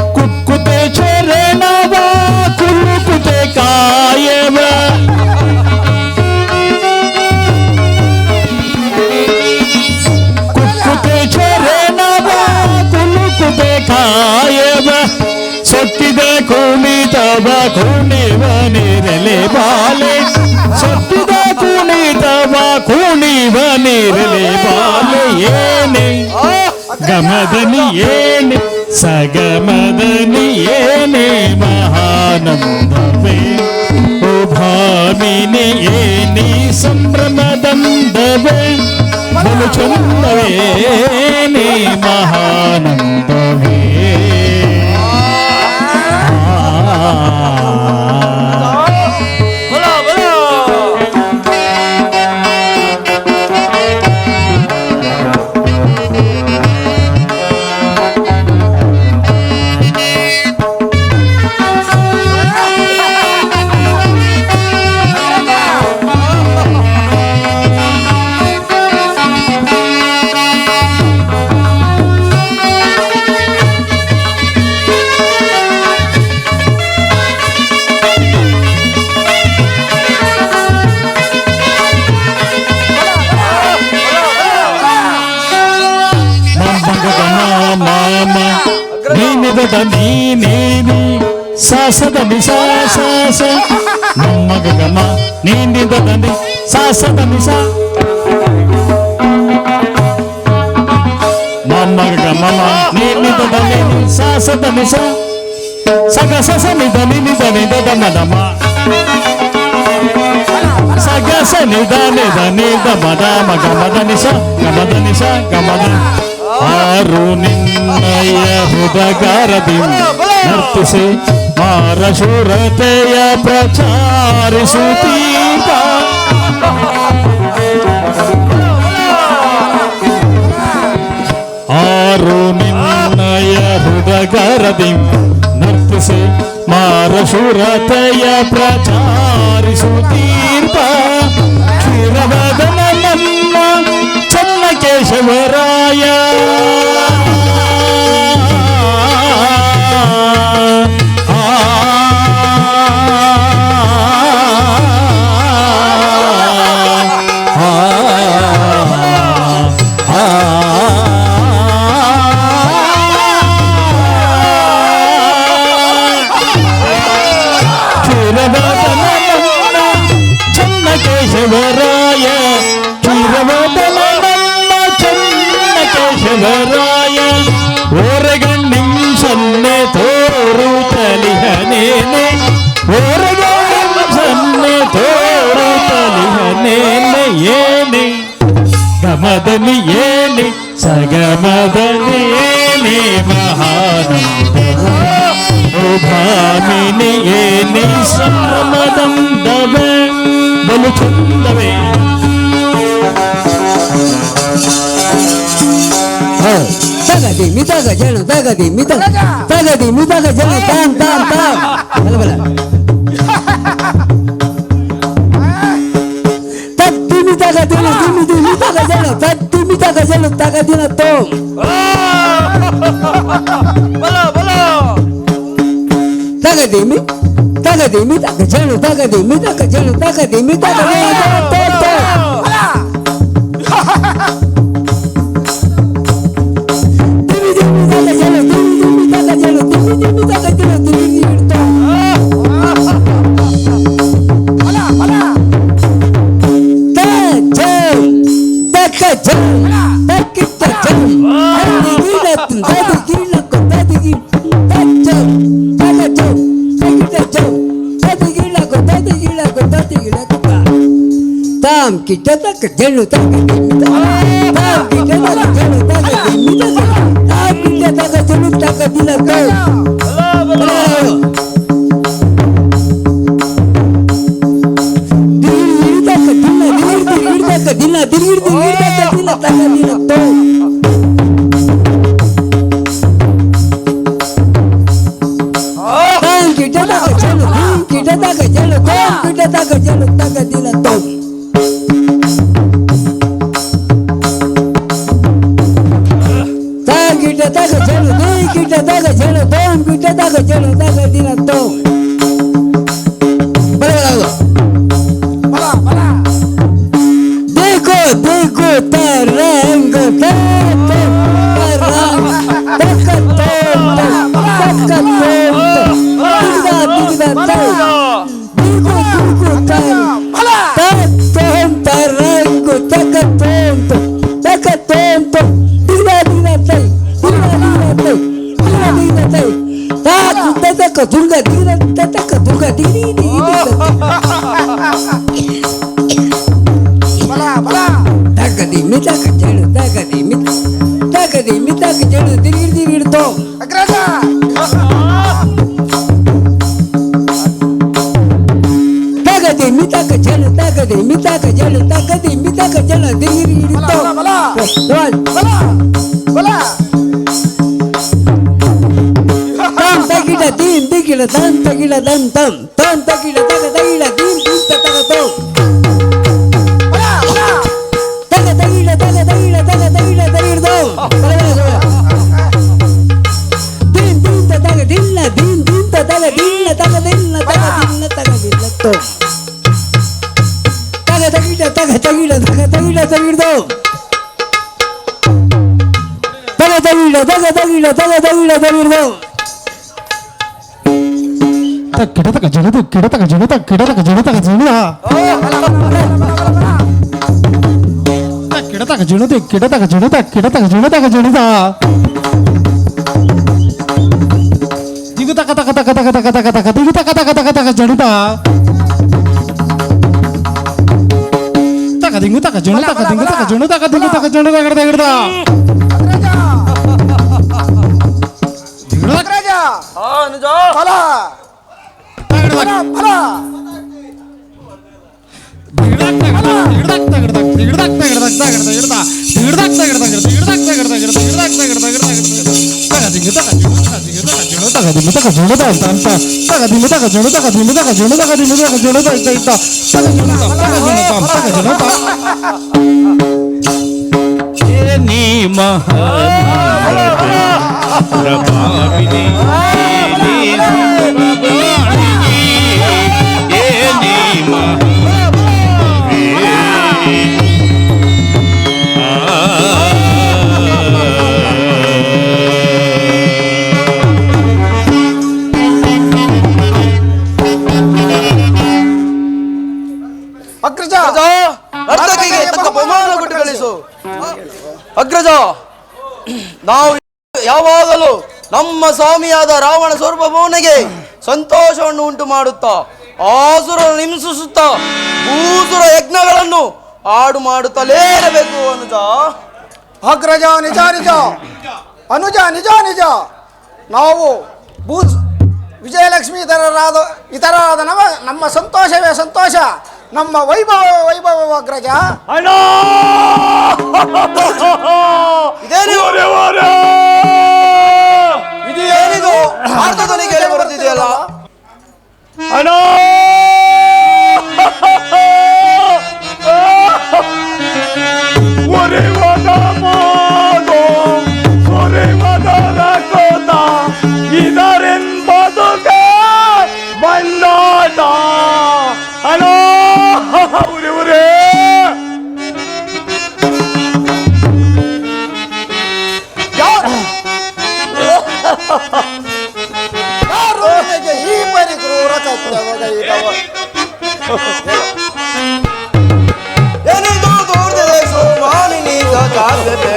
ಕುಕ್ಕುತೆ ಚರಣವ ಕುಲುಕುತೆ ಕಾಯವ ಸೊಟ್ಟಿದ ಕುಣಿತವ ಕುಣಿವನಿರಲೆ ಬಾಲೆ ಸೊಟ್ಟಿದ ಕುಣಿತವ ಕುಣಿವನಿರಲೆ ಬಾಲೆ ಏನೆ ಗಮದನಿ ಏನೆ ಸಗಮದನಿ ಏನೆ ಮಹಾನಂದವೇ ಓ ಭಾಮಿನಿ ಏನಿ ಸಂಭ್ರಮದಂಡವೇ ಬಲು ಚಂದವೇ ಏನೆ ಮಹಾನಂದವೇ ಬಲ ಬಲ ನೀನೇನಿ ಸಾಸದ ನಿಸ ಸಾಸ ನಮ್ಮಗ ಗಮ ನೀನಿದ ನಿ ಸಾಸದ ನಿಸ ಮಮ್ಮಗ ಗಮ ನೀನಿದ ನಿ ಸಾಸದ ನಿಸ ಸಗ ಸಸ ನಿದ ನಿದ ನಿದ ದಮ ದಮ ಸಗ ಸ ನಿದ ನಿದ ನಿದ ಮದ ಮಗ ಮದ ನಿಸ ಗಮದ ನಿಸ ಗಮದ ಆರು ನಿನ್ನಯ ಹೃದಗಾರದಿಂದ ನರ್ತಿಸಿ ಮಾರಶೂರತೆಯ ಪ್ರಚಾರಿಸುತ್ತೀಗ ಆರು ನಿನ್ನಯ ಹೃದಗಾರದಿಂದ ನರ್ತಿಸಿ ಮಾರಶೂರತೆಯ ಪ್ರಚಾರಿಸುತ್ತೀರ್ಪ ಕ್ಷೀರವದನ ನನ್ನ ಚನ್ನಕೇಶವರಾಯ ಚನ್ನಕೇಶವರಾಯ ಕ್ಷೀರವದನ ಚನ್ನಕೇಶವರಾಯ ಓರಗಣ್ಣಿಂ ಸನ್ನೆ ತೋರುತ್ತಲಿಹನೇನೆ ಓರಗಣ್ಣಿಂ ಸನ್ನೆ ತೋರುತ್ತಲಿಹನೇನೆ ಏನೆ ಗಮದನಿ ಏನೆ ಸಗಮದನಿ ಏನೆ ಮಹಾನಂದ ಓ ಭಾಮಿನಿ ಏನೆ ಸಂಭ್ರಮದಂದವ ಬಲು ಚಂದವೇ ತಗದಿ ಮಿತಗ ಜನ ತಗದಿ ಮಿತ ತಗದಿ ಮಿತಗ ಜನ ತಾನ್ ತಾನ್ ತಾನ್ ಬಲ ಬಲ ತತ್ತಿ ಮಿತಗ ಜನ ದಿಮಿದಿ ಮಿತಗ ಜನ ತತ್ತಿ ಮಿತಗ ಜನ ತಗದಿನ ತೋ ತಗದಿ ಮಿತಗ ಜನ ತಗದಿ ಮಿತಗ ಜನ ತಗದಿ ಮಿತಗ ತೋ ಕಿಟ್ಟ ತಕ್ಕ ಜಣ್ಣು ತಕ್ಕ ಕಿಟ್ಟ ತಕ್ಕ ಜಣ್ಣು ತಕ್ಕ ಕಿಟ್ಟ ತಕ್ಕ ಜಣ್ಣು ತಕ್ಕ ದಿನ ದಿನ ದಿನ ತಕ್ಕ ದಿನ ತೋ ಕಿಟ್ಟ ತಕ್ಕ ಜಣ್ಣು ಕಿಟ್ಟ ತಕ್ಕ ಜಣ್ಣು ಕಿಟ್ಟ ತಕ್ಕ ಜಣ್ಣು ತಕ್ಕ ದಿನ ತೋ ಕಿಟದಾಗ ಜನ ಕಿಟದಾಗ ಜನ ತೋಮ್ ಕಿಟದಾಗ ಜನ ದಾಗ ದಿನ ತೋಮ್ देखो देखो तरंग दुर्गा दीना तक दुर्गा दीनी बला बला तगदी मिता कजಳು तगदी मिता कजಳು दिरिडतो अग्रज तगदी मिता कजಳು दिरिडतो बला बला बला din digila dan tagila dan tam tan tagila taga tagila din din taga to taga tagila taga tagila do din din taga dilla din taga dilla taga dilla to taga tagila do taga tagila do taga tagila do ಕಿಡತಕ ಜಣದು ಕಿಡತಕ ಜಣತ ಕಿಡತಕ ಜಣತಕ ಜಣ ಕಿಡತಕ ಜಣದು ಕಿಡತಕ ಜಣತ ಕಿಡತಕ ಜಣತಕ ಜಣದ ದಿಗು ತಕ ತಕ ತಕ ತಕ ತಕ ತಕ ತಕ ದಿಗು ತಕ ತಕ ತಕ ತಕ ಜಣದ ತಕ ದಿಂಗು ತಕ ಜಣ ತಕ ದಿಂಗು ತಕ ಜಣ ತಕ ದಿಂಗು ತಕ ಜಣ ತಕ ಹಿಡ್ದ ನೀ ಅಗ್ರಜ ನರ್ತಕಿಗೆ ತಕ್ಕ ಬಹುಮಾನ ಕೊಟ್ಟು ಕಳಿಸು. ಅಗ್ರಜ, ನಾವು ಯಾವಾಗಲೂ ನಮ್ಮ ಸ್ವಾಮಿಯಾದ ರಾವಣ ಸ್ವರೂಪಭವನಿಗೆ ಸಂತೋಷವನ್ನು ಉಂಟು ಮಾಡುತ್ತಾ ಆಸುರನ್ನು ಹಿಂಸಿಸುತ್ತಾ ಭೂಸುರ ಯಜ್ಞಗಳನ್ನು ಹಾಡು ಮಾಡುತ್ತಲೇ ಇರಬೇಕು ಅನುಜ. ಅಗ್ರಜ, ನಿಜ ನಿಜ ಅನುಜ, ನಿಜ ನಿಜ. ನಾವು ವಿಜಯಲಕ್ಷ್ಮಿ ಇತರರಾದ ನಮ್ಮ ಸಂತೋಷವೇ ಸಂತೋಷ, ನಮ್ಮ ವೈಭವ ವೈಭವ ಅಗ್ರಜ. ಇದೇನಿದು ಭಾರತದೊಳಗೆ ಬರುತ್ತಿದೆಯಲ್ಲ? ಈ ಪರಿ ಕ್ರೂರ ಕತ್ಯವ ಏನಿದು ದೂರದೆ ಸೋಮಾನಿನಿ ಜಾಗದೆ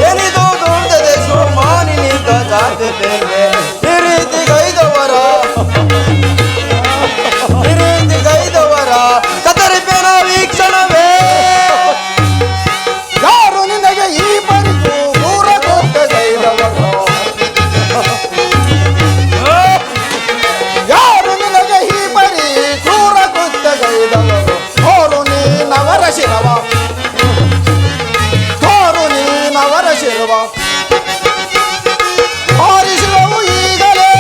ಏನಿದು ದೂರದೆ ಸೋಮಾನಿನಿ ಜಾಗದೆ ಈ ರೀತಿ ಗೈದವರ ಕತರಿಪೇನ ವೀಕ್ಷಣವೇ. ಯಾರು ನಿನಗೆ ಈ ಪರಿ ಕ್ರೂರ ಕತ್ಯಗೈದವರು? ಯಾರು ನಿನಗೆ ಈ ಪರಿ ಕ್ರೂರ ಕೃತ್ಯಗೈದವರು? ತೋರು ನೀನವರ ಶಿರವ, ತೋರು ನೀನವರ ಶಿರವ, ಆರಿಸಿದವು ಈಗಲೇ.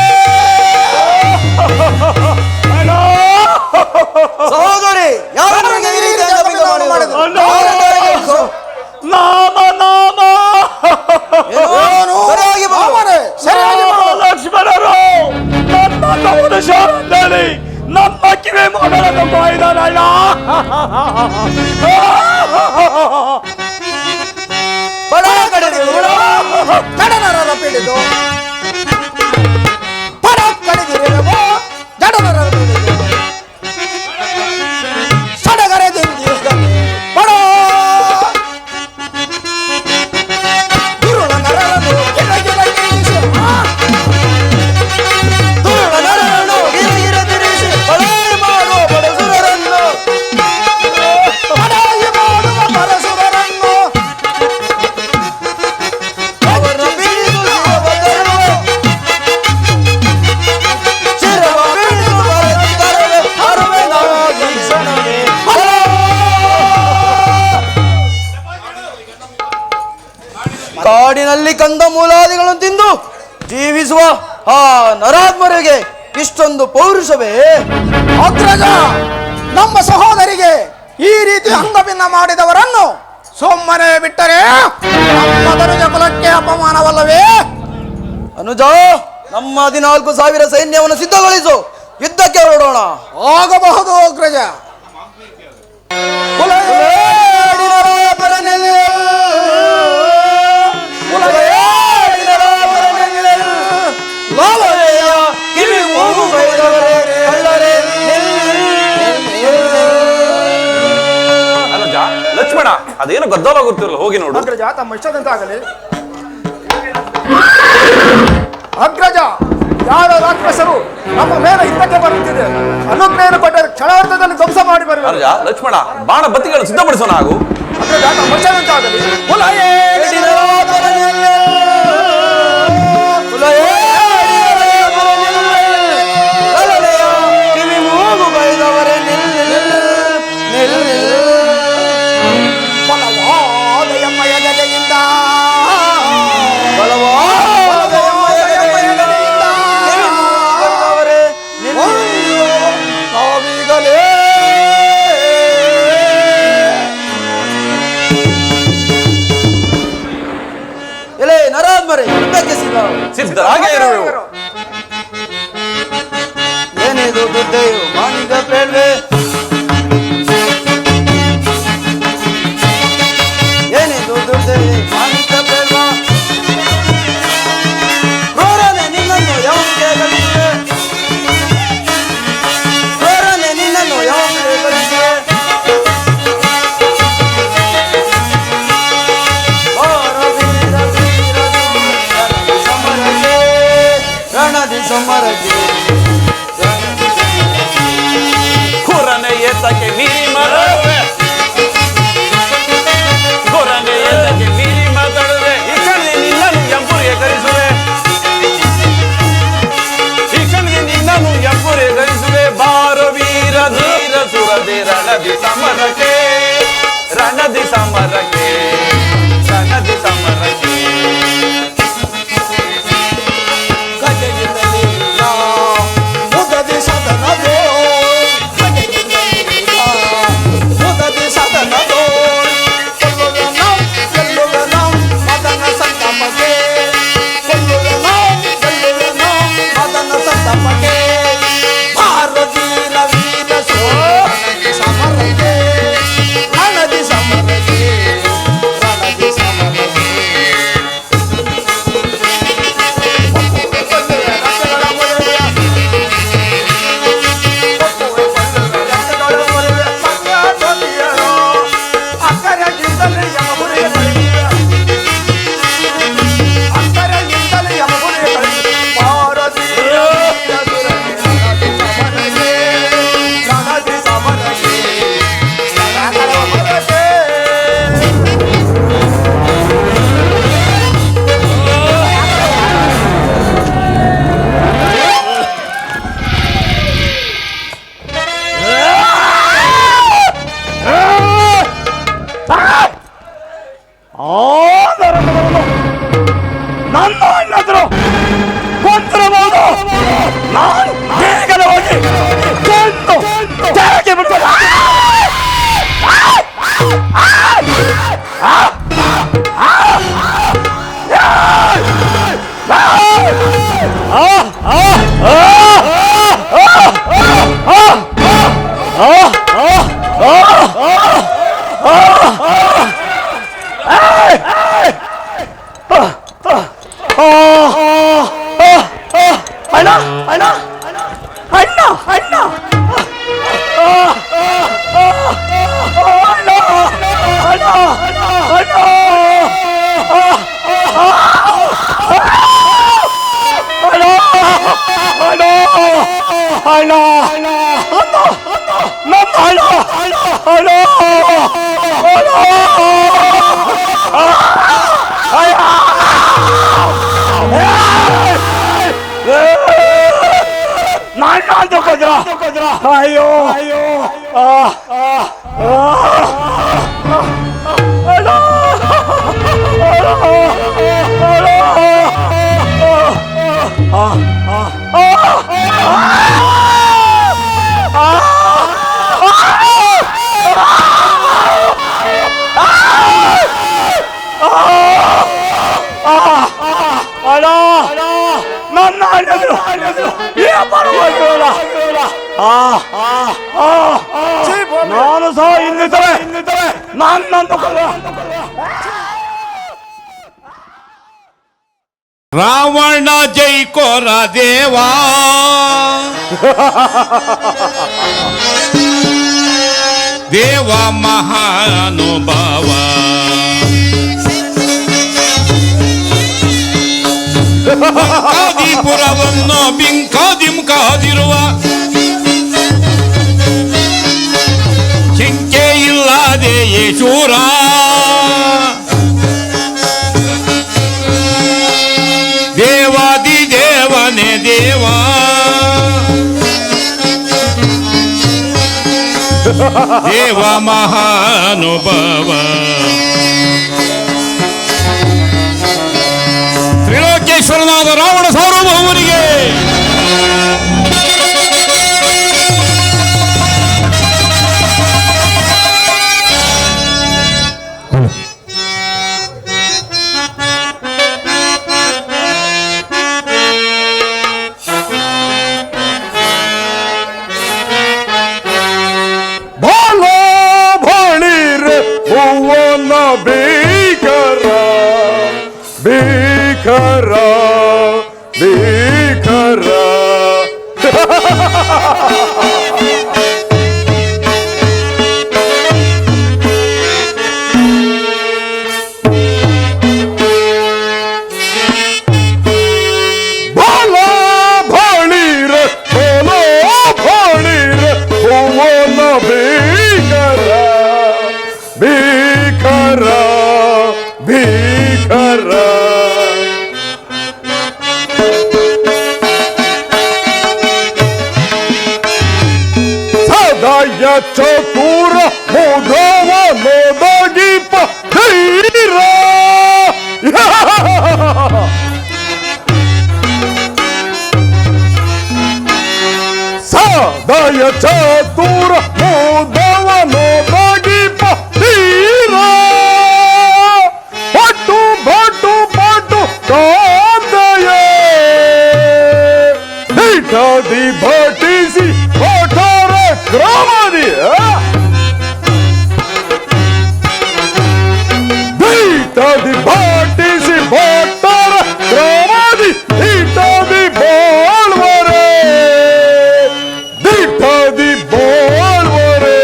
ಸಹೋದರಿ, ಯಾರು ನಿನಗೆ ಈ ರೀತಿ ಅಭಿಮಾನ ಮಾಡಿದರು? ಸರಿಯಾಗಿ ಲಕ್ಷ್ಮಣರು ನನ್ನ ತಮ್ಮನ ಶಾಲೆಯಲ್ಲಿ ನಮ್ಮ ಕಿವಿ ಮೊದಲನ್ನು ಬಾಯ್ದಾನಲ್ಲ. ಜಡನರರ ಪಿಡಿದು ಪಡ ಕಡಿದಿರಬೋ, ಜಡನರರ ಪಿಡಿದು ಸಡಗರದಿಂದ ಪಡ ದುರುಳ ನರರನ್ನು ಗಿರಗಿರಿಸಿ ಬಡಾಯಿ ಮಾಡುವ ಬಡಸುರರನ್ನು ಪಡಾಯಿ ಮಾಡುವ ಪರಸುರರನ್ನು ಅವರ ಬೀಳು ಶಿರವ ಬೀಳು ಬರದಿದ್ದರೆ ಅರುವೆ ನಾವಾಗಿ ಕ್ಷಣವೇ. ಕಾಡಿನಲ್ಲಿ ಕಂದ ಮೂಲಾದಿಗಳನ್ನು ತಿಂದು ಜೀವಿಸುವ ಆ ನರಾತ್ಮರಿಗೆ ಇಷ್ಟೊಂದು ಪೌರುಷವೇ? ಅಗ್ರಜ, ನಮ್ಮ ಸಹೋದರಿಗೆ ಈ ರೀತಿ ಅಂಗಭಿನ್ನ ಮಾಡಿದವರನ್ನು ಸುಮ್ಮನೆ ಬಿಟ್ಟರೆ ನಮ್ಮ ಧನುಜ ಕುಲಕ್ಕೆ ಅಪಮಾನವಲ್ಲವೇ? ಅನುಜ, ನಮ್ಮ 14,000 ಸೈನ್ಯವನ್ನು ಸಿದ್ಧಗೊಳಿಸು, ಯುದ್ಧಕ್ಕೆ ಹೊರಡೋಣ. ಆಗಬಹುದು ಅಗ್ರಜ. ಉಲಗೇಡಿನರಾಪರನೆಲೆ ಗದ್ದಲಾಗುತ್ತಿರಲ್ಲ, ಹೋಗಿ ನೋಡು. ಅಗ್ರಜ, ತಮ್ಮ ಇಷ್ಟದಂತಾಗಲಿ. ಅಗ್ರಜ, ಯಾರ ರಾಕ್ಷಸರು ನಮ್ಮ ಮೇಲೆ ಯುದ್ಧಕ್ಕೆ ಬರುತ್ತಿದೆ, ಅನುಜ್ಞೆಯನ್ನು ಕೊಟ್ಟ ಕ್ಷಣಾರ್ಥದಲ್ಲಿ ಧ್ವಂಸ ಮಾಡಿ ಬರಬೇಕು. ಅರ್ಜ, ಲಕ್ಷ್ಮಣ, ಬಾಣ ಬತ್ತಿಗಳು ಸಿದ್ಧಪಡಿಸೋಣ. ಹಾಗೂ ಅಗ್ರಜ, ತಮ್ಮ ಇಷ್ಟದಂತಾಗಲಿ. ಸಿದ್ಧರಾಗೇ ಇರುವೆವು. ಏನಿದು ದುಡ್ಡೆಯು ಮಾನಿಗ ಬೇಡ್ವೆ, ಏನಿದು ದುಡ್ಡೆಯು ಮಾನಿಗ ಬೇಡ್ವಾ, ಕ್ರೂರನೆ ನಿನ್ನನ್ನು ಯಾವನಿಗೆ ಕಲಿಸಿದೆ, ಕ್ರೂರನೆ ನಿನ್ನನ್ನು ಯಾವನಿಗೆ ಕಲಿಸಿದೆ, ರಣದಿ ಸಮರಕ್ಕೆ ಕುರನೆ ಎತ್ತಕ್ಕೆ ನೀರಿ ಮರವೆ, ಕುರನೆ ಎತ್ತಕ್ಕೆ ನೀರಿ ಮಾತಾಡುವೆ, ಈ ಕಣ್ಣಿಗೆ ನಿನ್ನನ್ನು ಎಂಪುರಿಗೆ ಕರೆಸುವೆ, ಈ ಕಣ್ಣಿಗೆ ನಿನ್ನನ್ನು ಎಂಪುರಿಗೆ ಕರೆಸುವೆ. ಬಾರ ವೀರ ಧೀರ ಸುರದೆ ರಣದಿ ಸಮರಕ್ಕೆ, ರಣದಿ ಸಮರಕ್ಕೆ, ರಣದಿ ಸಮರಕ್ಕೆ. ನನ್ನ ಅಣ್ಣದ್ರು ಕೊಂದಿರಬಹುದು. ನಾನು ಬೇಗನೆ ಹೋಗಿ ಕೊಂದು ಕೆಳಗೆ ಬಿಡ್ತೇನೆ. ಅಣ್ಣ ಅಣ್ಣ ಅಣ್ಣ ಅಣ್ಣ ಅಯ್ಯೋ ಅಯ್ಯೋ ನನ್ನ ಪರವಾಗಿಲ್ಲ. ನಾನು ಸಹ ಇನ್ನಿತರೆ ನನ್ನನ್ನು ರಾವಣ ಜೈ ಕೋರ ದೇವಾ ದೇವ ಮಹಾನುಭಾವ ಪುರವನ್ನು ಬಿಂಕಾದಿರುವ ಶಂಕೆ ಇಲ್ಲದೆ ಯಶೂರ ದೇವಾದಿ ದೇವನೇ ದೇವ ದೇವ ಮಹಾನುಭವ ತ್ರಿಲೋಕೇಶ್ವರನಾದ ರಾವಣ ಸಾರ್ವಭೌಮನಿಗೆ ಭೀಕರ ಭೀಕರ ಬಾಲ ಭಾಳೀರ ಬಾಲ ಭಾಳೀರ ಹೂವನ ಭೀಕರ ಭೀಕರ ಭೀಕರ ಸದಾಯ ಚತುರ ಮೋಧವ ನೋದಗಿಪ ಧೈರ ಸದಾಯ ಚತುರ ಮೋಧವ ನೋದಗಿಪ ಧೀರ ಪಟು ಭಟು ಪಟು ಕಾಂತಯ ದೈಠಾದಿ ಭಟಿಸಿ ಭಟರ ಕ್ರಮದಿ ದೈಠಾದಿ ಭಟಿಸಿ ಭಟರ ಕ್ರಮದಿ ದೈಠಾದಿ ಬಾಳ್ವರೆ ದೈಠಾದಿ ಬಾಳ್ವರೆ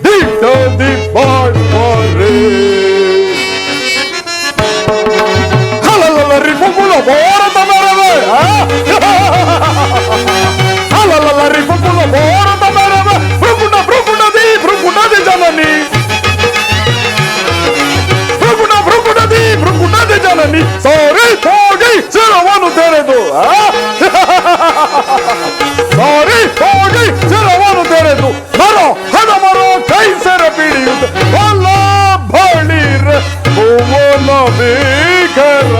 ದೈಠಾದಿ ಬಾಳ್ವರೆ ಹಲಲರಿ ಮುಗುಲ ಭಾರತ ಮರವೆ ಹಲಲರಿ ಮುಗುಲ ಭಾರತ ಮರವೆ ಭೃಗುಣದಿ ಜನನಿ ಭೃಗುಣದಿ ಜನನಿ ಸಾರಿ ಹೋಗಿ ಶಿರವನ್ನು ತೆರೆದು ಸಾರಿ ಹೋಗಿ ಶಿರವನ್ನು ತೆರೆದು ಮರೋ ಹಣ ಮರೋ ಕೈ ಸೆರ ಪಿಡಿಯುತ್ತ ಅಲ್ಲ ಬಳಿರ ಹೂವನ ಭೀಕರ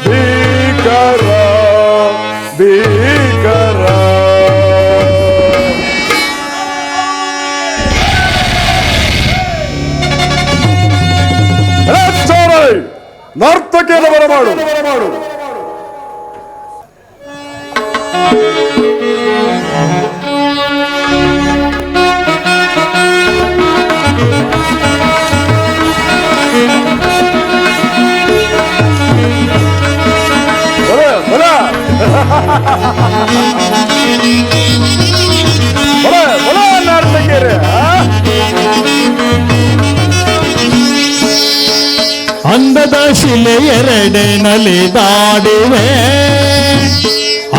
ಭೀಕರ ಭೀಕರ ನರ್ತಕಿಯನ್ನು ಬರಮಾಡು ನರ್ತಕಿಯರೇ ಅಂದದ ಶಿಲೆ ಎರಡೆ ನಲಿದಾಡುವೆ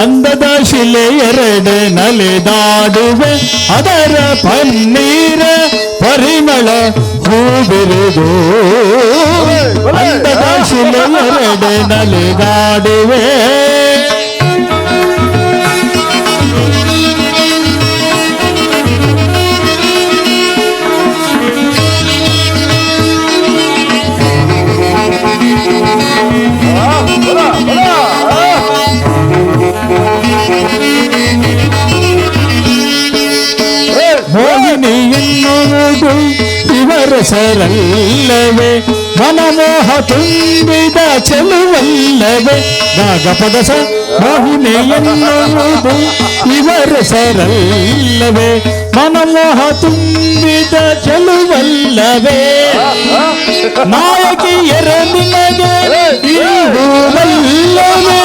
ಅಂದದ ಶಿಲೆ ಎರಡೆ ನಲಿದಾಡುವೆ ಅದರ ಪನ್ನೀರ ಪರಿಮಳ ಹೂಬಿರುದು ಅಂದದ ಶಿಲೆ ಎರಡೆ ನಲಿದಾಡುವೆ ಮೋಹಿನಿ ಎನ್ನುವುದು ಇವರ ಸರಲ್ಲವೇ ಮನಮೋಹ ತುಂಬಿದ ಚೆಲುವಲ್ಲವೇ ನಾಗಪದಸ ಮೋಹಿನಿ ಎನ್ನುವುದು ಇವರ ಸರಲ್ಲವೇ ಮನಮೋಹ ತುಂಬಿದ ಚೆಲುವಲ್ಲವೇ ನಾಯಕಿಯರ ನಿಮಗೆ ಇರುವಲ್ಲವೇ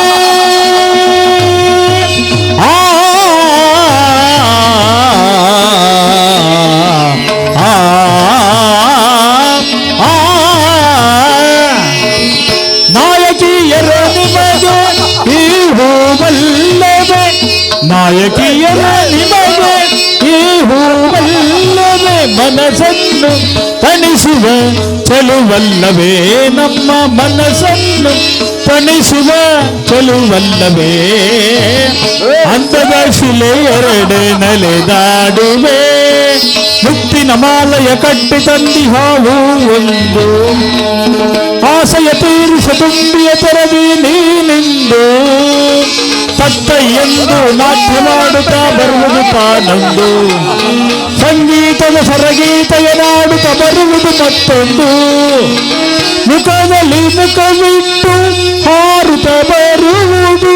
ನಾಯಕಿಯರ ನಿಮಗೆ ನಾಯಕಿಯರ ನಿಮಗೆ ಈ ಹೂವಲ್ಲವೇ ಮನಸ್ಸನ್ನು ತಣಿಸುವ ಚೆಲುವಲ್ಲವೇ ನಮ್ಮ ಮನಸ್ಸನ್ನು ತಣಿಸುವ ಚೆಲುವಲ್ಲವೇ ಅಂದದ ಶಿಲೆ ಎರಡೆ ನಲೆದಾಡುವೆ ಮುತ್ತಿನ ಮಾಲಯ ಕಟ್ಟಿ ತಂದಿ ಹಾವು ಒಂದು ಆಸೆಯ ತೀರಿಸ ತುಂಬಿಯ ತೆರದಿ ನೀನಿಂದು ತತ್ತ ಎಂದು ನಾಟ್ಯ ಮಾಡುತ್ತಾ ಬರುವುದು ತಾನೊಂದು ಸಂಗೀತದ ಸರಗೀತೆಯ ನಾಡುತ್ತಾ ಬರುವುದು ಮತ್ತೊಂದು ಮುಖದಲ್ಲಿ ಮುಖವಿಟ್ಟು ಹಾರುತ್ತ ಬರುವುದು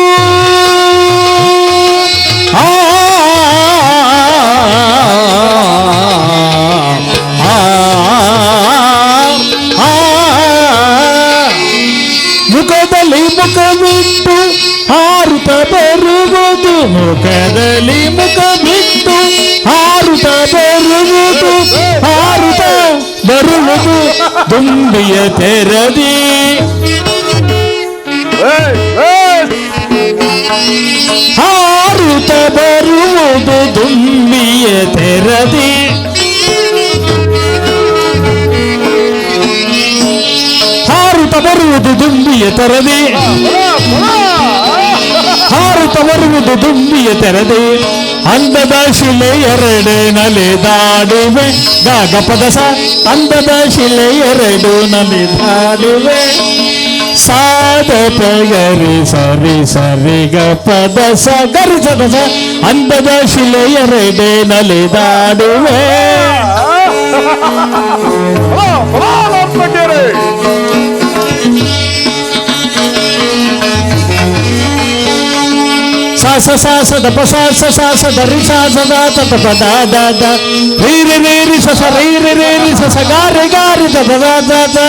ಮುಖದಲ್ಲಿ ಮುಖವಿಟ್ಟು ಹಾರುತ್ತ ಬರುವುದು ಮುಖದಲ್ಲಿ ಮುಖವಿಟ್ಟು ಹಾರುತ್ತ ಬರುವುದು ಹಾರುತ್ತ ಬರುವುದು ದುಂಬಿಯ ತೆರದಿ ಹಾರುತ್ತ ಬರುವುದು ದುಂಬಿಯ ತೆರದಿ ಹಾರುತ್ತ ಬರುವುದು ದುಂಬಿಯ ತೆರದಿ ಹಾರುತ್ತ ಬರುವುದು ದುಂಬಿಯ ತೆರದಿ ಅಂದದ ಶಿಲೆ ಎರಡೆ ನಲೆದಾಡುವೆ ಗಾಗ ಪದಸ ಅಂದದ ಶಿಲೆ ಎರಡು ನಲೆದಾಡುವೆ ಸಾದ ಪಗರಿ ಸರಿ ಸರಿ ಗ ಪದಸ ಗರಿ ಸದಸ ಅಂದದ ಶಿಲೆ ಎರಡೆ ನಲೆದಾಡುವೆ ಸ ಸ ಸ ದ ಪ ಸ ಸ ಸ ಸ ದ ರಿ ಸ ಸ ದ ತ ಪ ದ ದ ದ ರೀ ರಿ ರಿ ರಿ ಸ ಸ ರೀ ರಿ ರಿ ರಿ ಸ ಸ ಗ ರಿ ಗ ರಿ the the the the the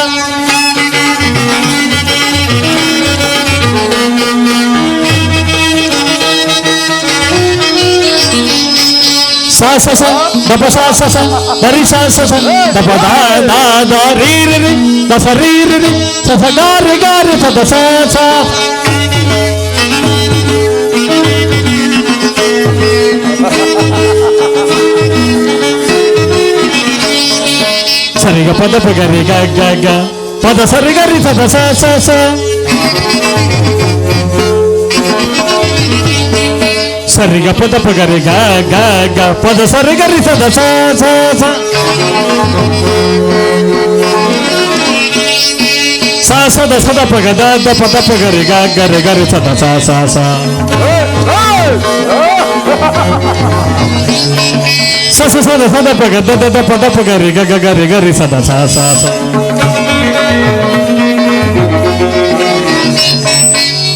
ಸ ಸ ಸ ದ ಪ ಸ ಸ ಸ ದ ರಿ ಸ ಸ ಸ ದ ಪ ದ ದ ದ ರೀ ರಿ ರಿ ದ ಸ ರೀ ರಿ ರಿ ಸ ಸ ಗ ರಿ ಸ ದ ಸ ಸ ಸರಿಗ ಪದ ಪಗರಿ ಗ ಗ ಗ ಪದ ಸರಿಗರಿ ಸದ ಸ ಸ ಸ ಸರಿಗ ಪದ ಪಗರಿ ಗ ಗ ಗ ಪದ ಸರಿಗರಿ ಸದ ಸ ಸ ಸ ಸ ಸದ ಸದ ಪಗದ ದ ಪದ ಪಗರಿ ಗ ಗರಿ ಗರಿ ಸದ ಸ ಸ ಸ ಸ ಸ ಸದ ಸದ ಪಗ ದ ದ ದ ಪದ ಪಗರಿ ಗ ಗ ಗರಿ ಗರಿ ಸದ ಸ ಸ ಸ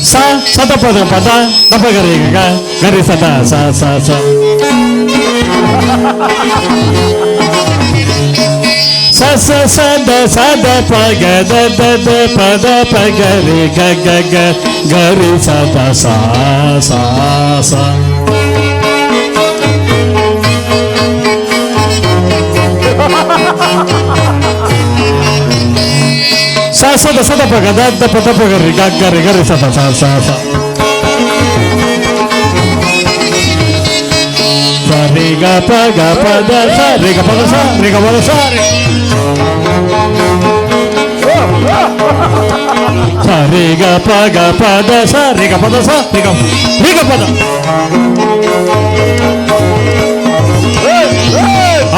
ಸ ಸದ ಪದ ಪದ ದ ಪಗರಿ ಗ ಗರಿ ಸದ ಸ ಸ ಸ ಸ ಸ ಸದ ಸದ ಪಗ ದ ದ ದ ಪದ ಪಗರಿ ಗ ಗ ಗ ಗರಿ ಸದ ಸ ಸ ಸ ಸ ಸದ ಸದ ಪಗ ದ ದ ಪದ ಪಗರಿ ಗ ಗರಿ ಗರಿ ಸದ ಸ ಸ ಸ ರಿ ಗ ಪ ಗ ಪದ ಸ ರಿ ಗ ಪದ ಸ ರಿ ಗ ಪದ ಸ ರಿ ಗ ಪ ಗ ಪದ ಸ ರಿ ಗ ಪದ ಸ ರಿ ಗ ಪದ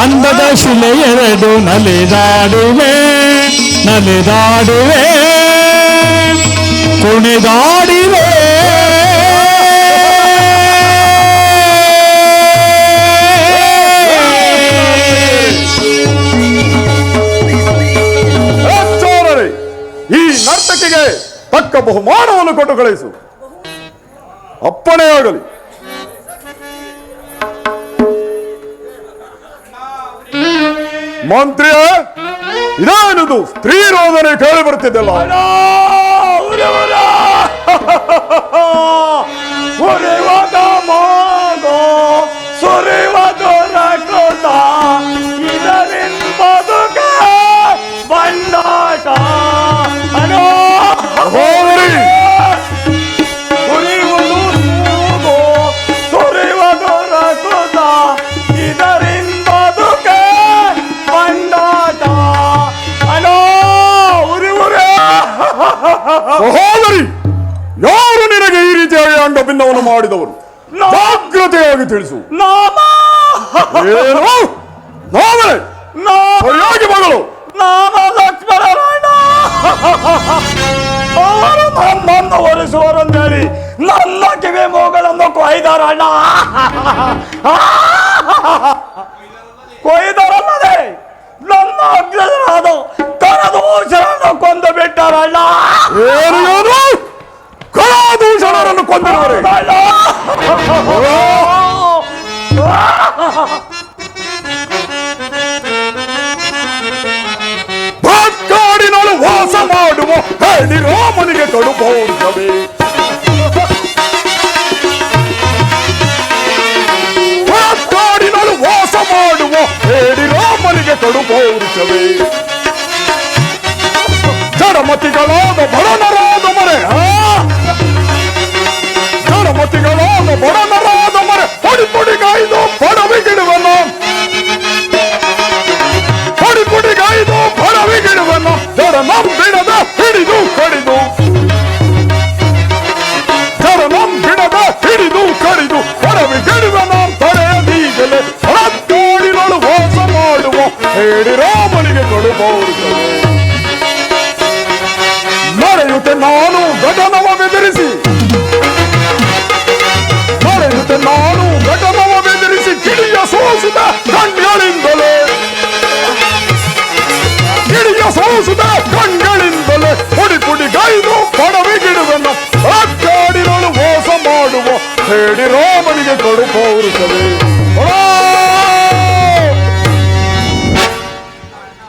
ಅಂದದ ಶಿಲೆ ಎರಡು ನಲಿದಾಡುವೆ ನಲಿದಾಡುವೆ ಕುಣಿದಾಡಿವೆ ಈ ನರ್ತಕಿಗೆ ತಕ್ಕ ಬಹುಮಾನವನ್ನು ಕೊಟ್ಟು ಕಳಿಸು. ಅಪ್ಪಣೆಯಾಗಲಿ. ಮಂತ್ರಿಯ ಇದೇನಿದು ಸ್ತ್ರೀ ರೋದನೆ ಕೇಳಿ ಬರ್ತಿದ್ದಲ್ಲ? ಮಾಡಿದವನು. ಜಾಗ್ರತೆಯಾಗಿ ತಿಳಿಸು. ಏನು? ಸರಿಯಾಗಿ ಮಗಳು ಲಕ್ಷ್ಮಣರಾಯಣ ಅವರು ನಮ್ಮನ್ನು ಒರೆಸುವರೆಂದೇಳಿ ನನ್ನ ಕಿವಿ ಮೂಗಳನ್ನು ಕೊಯ್ದಾರಣ್ಣ. ಕೊಯ್ದರಲ್ಲದೆ ನನ್ನ ಅಗ್ರಜರಾದ ಕರದೂಷಣನ್ನು ಕೊಂದು ಬಿಟ್ಟರಣ್ಣ. ಏನು? ಕರಾದೂಷಣರನ್ನು ಕೊಂದಿರುವರೆ ಕಾಡಿನಳು ವಾಸ ಮಾಡುವ ಹೇಳಿ ರಾಮನಿಗೆ ಕಡುಪೌರುಷವೇ. ಕಾಡಿನಳು ವಾಸ ಮಾಡುವ ಹೇಳಿ ರಾಮನಿಗೆ ಕಡುಪೌರುಷವೇ. ಜಡಮತಿಗಳಾದ ಬಡನರಾದ ಮರೆ ಜಡಮತಿಗಳಾದ ಬಡನರಾದ ಮರೆ ಪೊಡಿ ಪೊಡಿಗಾಯ್ದು ಪಡವಿಗಿಡುವನು. ಪೊಡಿ ಪೊಡಿಗಾಯ್ದು ಪಡವಿಗಿಡುವನು. ಜಡ ನಂಬಿಡದ ಹಿಡಿದು ಕಡಿದು ಜಡ ನಂಬಿಡದ ಹಿಡಿದು ಕಡಿದು ಪಡವಿಗಿಡುವನು. ತಡೆಯದೀಗಲೇ ಕಾಡಿನಳು ವಾಸ ಮಾಡುವ ಹೇಳಿ ರಾಮನಿಗೆ ಕಡುಪೌರುಷವೇ. ಮರೆಯುತ್ತೆ ನಾನು ಘಟನವ ಬೆದರಿಸಿ ಮರೆಯುತ್ತೆ ನಾನು ಘಟನವ ಬೆದರಿಸಿ ಕಿಡಿಯ ಸೋಸಿದ ಕಣ್ಗಳಿಂದಲೇ ಕಿಡಿಯ ಸೋಸಿದ ಕಣ್ಗಳಿಂದಲೇ ಪುಡಿ ಪುಡಿ ಗೈದು ಪಡವಿಗಿಡುವೆನು. ಆ ಕಾಡಿನಳು ಮೋಸ ಮಾಡುವ ಹೇಳಿ ರಾಮನಿಗೆ ಕಡುಪೌರುಷವೇ.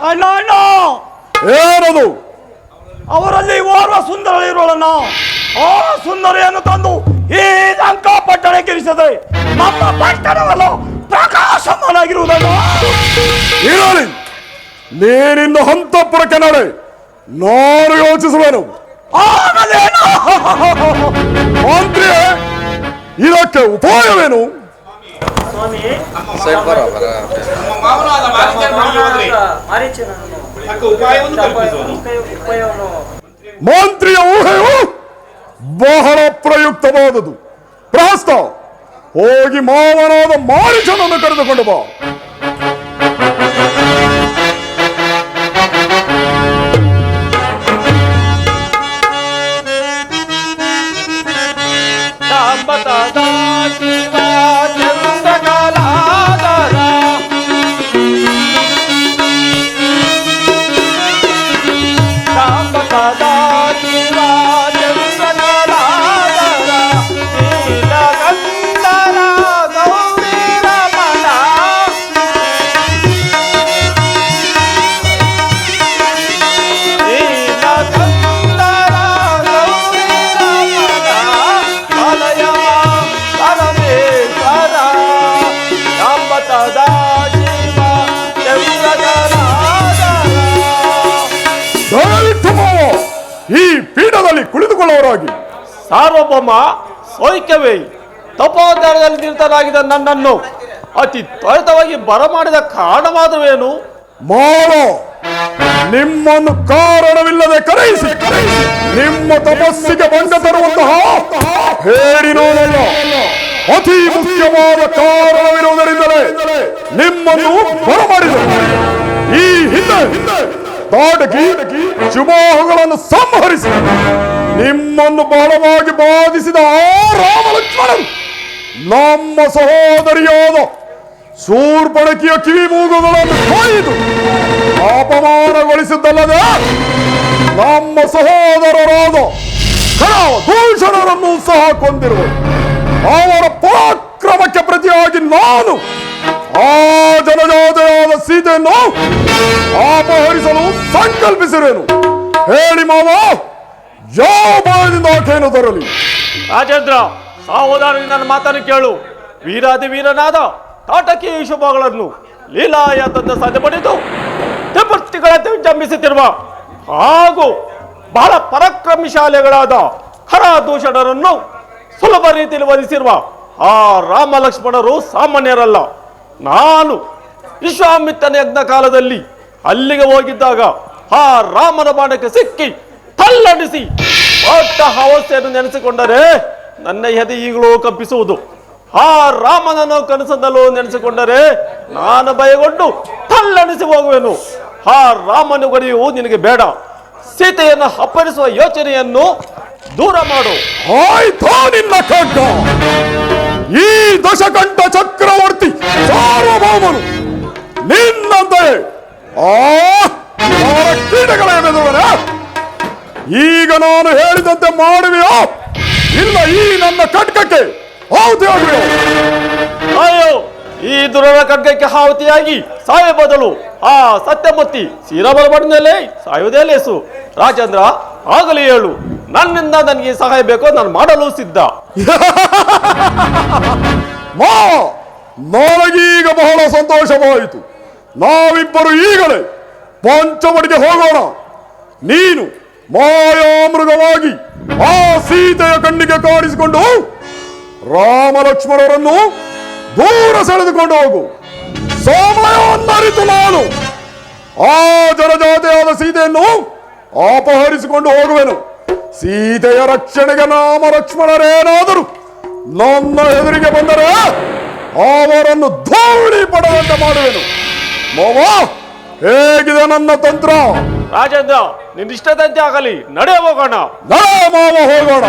ಅಣ್ಣ ಅಣ್ಣ ಏನದು? ಅವರಲ್ಲಿ ಓರ್ವ ಸುಂದರ ಇರೋಳನ್ನ ಆ ಸುಂದರಿಯನ್ನು ತಂದು ಈ ಲಂಕಾ ಪಟ್ಟಣಕ್ಕಿರಿಸಿದರೆ ನಮ್ಮ ಪಟ್ಟಣವನ್ನು ಪ್ರಕಾಶಮಾನಾಗಿರುವುದನ್ನು. ಇರಲಿ, ನೀನಿಂದ ಹಂತಪುರಕ್ಕೆ ನಡೆ, ನಾನು ಯೋಚಿಸುವೆನು. ಮಂತ್ರಿಯೇ, ಇದಕ್ಕೆ ಉಪಾಯವೇನು? ಮಂತ್ರಿಯ ಊಹೆಯು ಬಹಳ ಪ್ರಯುಕ್ತವಾದುದು. ಪ್ರಹಸ್ತ, ಹೋಗಿ ಮಾವನಾದ ಮಾರೀಚನನ್ನು ಕರೆದುಕೊಂಡು ಬಾ. ಈ ಪೀಠದಲ್ಲಿ ಕುಳಿತುಕೊಳ್ಳುವವರಾಗಿ ಸಾರ್ವಭೌಮ ಸೌಖ್ಯವೇ. ತಪೋದ್ಧಾರದಲ್ಲಿ ನಿರತನಾಗಿದ್ದ ನನ್ನನ್ನು ಅತಿ ತ್ವರಿತವಾಗಿ ಬರಮಾಡಿದ ಕಾರಣವಾದವೇನು? ಮಾವ, ನಿಮ್ಮನ್ನು ಕಾರಣವಿಲ್ಲದೆ ಕರೆಯಿಸಿ ನಿಮ್ಮ ತಪಸ್ಸಿಗೆ ಭಂಗ ತರುವಂತಹ ಹೇಳಿ ನೋಡಲ್ಲ. ಅತಿ ಮುಖ್ಯವಾದ ಕಾರಣವಿರುವುದರಿಂದಲೇ ನಿಮ್ಮನ್ನು ಬರಮಾಡಿದರು. ಈ ಹಿಂದೆ ತಾಟಕಿ ಶುಭಾಹುಗಳನ್ನು ಸಂಹರಿಸಿ ನಿಮ್ಮನ್ನು ಬಲವಾಗಿ ಬಾಧಿಸಿದ ಆ ರಾಮಲಕ್ಷ್ಮಣರು ನಮ್ಮ ಸಹೋದರಿಯಾದ ಶೂರ್ಪಣಕಿಯ ಕಿವಿ ಮೂಗುಗಳನ್ನು ಕೊಯ್ದು ಅಪಮಾನಗೊಳಿಸಿದ್ದಲ್ಲದೆ ನಮ್ಮ ಸಹೋದರರಾದ ಭೂಷಣರನ್ನು ಸಹ ಕೊಂದಿರುವ ಅವರ ಪರಾಕ್ರಮಕ್ಕೆ ಪ್ರತಿಯಾಗಿ ನಾನು ಆ ಜನಜಾತೆಯಾದ ಸೀತೆಯನ್ನು ಅಪಹರಿಸಲು ಸಂಕಲ್ಪಿಸಿರೇನು. ಹೇಳಿ ಮಾವ, ಯಾವ ಭಯದಿಂದ ಆಕೆಯನ್ನು ತರಲಿ? ರಾಜೇಂದ್ರ, ಸಹೋದರನಿಗೆ ನನ್ನ ಮಾತನ್ನು ಕೇಳು. ವೀರಾದಿ ವೀರನಾದ ತಾಟಕಿ ಶುಭಗಳನ್ನು ಲೀಲಾಯತಂದ ಸಾಧ್ಯಪಡಿತು ತ್ರಿಮೂರ್ತಿಗಳಂತೆ ವಿಜೃಂಭಿಸುತ್ತಿರುವ ಹಾಗೂ ಬಹಳ ಪರಾಕ್ರಮಶಾಲಿಗಳಾದ ಖರದೂಷಣರನ್ನು ಸುಲಭ ರೀತಿಯಲ್ಲಿ ವಧಿಸಿರುವ ಆ ರಾಮ ಲಕ್ಷ್ಮಣರು ಸಾಮಾನ್ಯರಲ್ಲ. ನಾನು ವಿಶ್ವಾಮಿತ್ರನ ಯಜ್ಞ ಕಾಲದಲ್ಲಿ ಅಲ್ಲಿಗೆ ಹೋಗಿದ್ದಾಗ ಆ ರಾಮನ ಬಾಣಕ್ಕೆ ಸಿಕ್ಕಿ ತಲ್ಲಣಿಸಿ ಒಟ್ಟ ಅವಸ್ಥೆಯನ್ನು ನೆನೆಸಿಕೊಂಡರೆ ನನ್ನ ಎದೆ ಈಗಲೂ ಕಂಪಿಸುವುದು. ಆ ರಾಮನನ್ನು ಕನಸದಲ್ಲೂ ನೆನೆಸಿಕೊಂಡರೆ ನಾನು ಭಯಗೊಂಡು ತಲ್ಲಣಿಸಿ ಹೋಗುವೆನು. ಆ ರಾಮನ ಗಡಿಯು ನಿನಗೆ ಬೇಡ. ಸೀತೆಯನ್ನು ಅಪ್ಪರಿಸುವ ಯೋಚನೆಯನ್ನು ದೂರ ಮಾಡು. ಆಯ್ತು ನಿನ್ನ ಖಡ್ಗ. ಈ ದಶಕಂಠ ಚಕ್ರವರ್ತಿ ಸಾರ್ವಭೌಮನು ನಿನ್ನಂತೆ ಕೀಟಗಳ ಎದುರುವನ. ಈಗ ನಾನು ಹೇಳಿದಂತೆ ಮಾಡುವೆಯೋ ಇಲ್ಲ ಈ ನನ್ನ ಖಡ್ಗಕ್ಕೆ ಆಹುತಿ ಆಗುವೆಯೋ? ಅಯ್ಯೋ, ಈ ದುರರ ಖಡ್ಗಕ್ಕೆ ಆಹುತಿಯಾಗಿ ಸಾಯ ಬದಲು ಆ ಸತ್ಯಮೂರ್ತಿ ಶಿರಬಲಬಡಿನಲ್ಲೇ ಸಾಯುವುದೇ ಲೇಸು. ರಾಜೇಂದ್ರ, ಆಗಲಿ ಹೇಳು, ನನ್ನಿಂದ ನನಗೆ ಸಹಾಯ ಬೇಕೋ ನಾನು ಮಾಡಲು ಸಿದ್ಧ. ನನಗೀಗ ಬಹಳ ಸಂತೋಷವಾಯಿತು. ನಾವಿಬ್ಬರು ಈಗಲೇ ಪಂಚವಟಿಗೆ ಹೋಗೋಣ. ನೀನು ಮಾಯಾಮೃಗವಾಗಿ ಆ ಸೀತೆಯ ಕಣ್ಣಿಗೆ ಕಾಣಿಸಿಕೊಂಡು ರಾಮ ಲಕ್ಷ್ಮಣರನ್ನು ದೂರ ಸೆಳೆದುಕೊಂಡು ಹೋಗು. ಸಮಯವನ್ನರಿತು ನಾನು ಆ ಜಲಜಾತೆಯಾದ ಸೀತೆಯನ್ನು ಅಪಹರಿಸಿಕೊಂಡು ಹೋಗುವೆನು. ಸೀತೆಯ ರಕ್ಷಣೆಗೆ ನಾಮ ಲಕ್ಷ್ಮಣರೇನಾದರೂ ನನ್ನ ಎದುರಿಗೆ ಬಂದರೆ ಅವರನ್ನು ಧೂಳಿ ಪಡುವಂತೆ ಮಾಡುವೆನು. ಮಾವ, ಹೇಗಿದೆ ನನ್ನ ತಂತ್ರ? ರಾಜೇಂದ್ರ, ನಿನ್ನಿಷ್ಟದಂತೆ ಆಗಲಿ, ನಡೆ ಹೋಗೋಣ. ನಡೆ ಮಾವ, ಹೋಗೋಣ.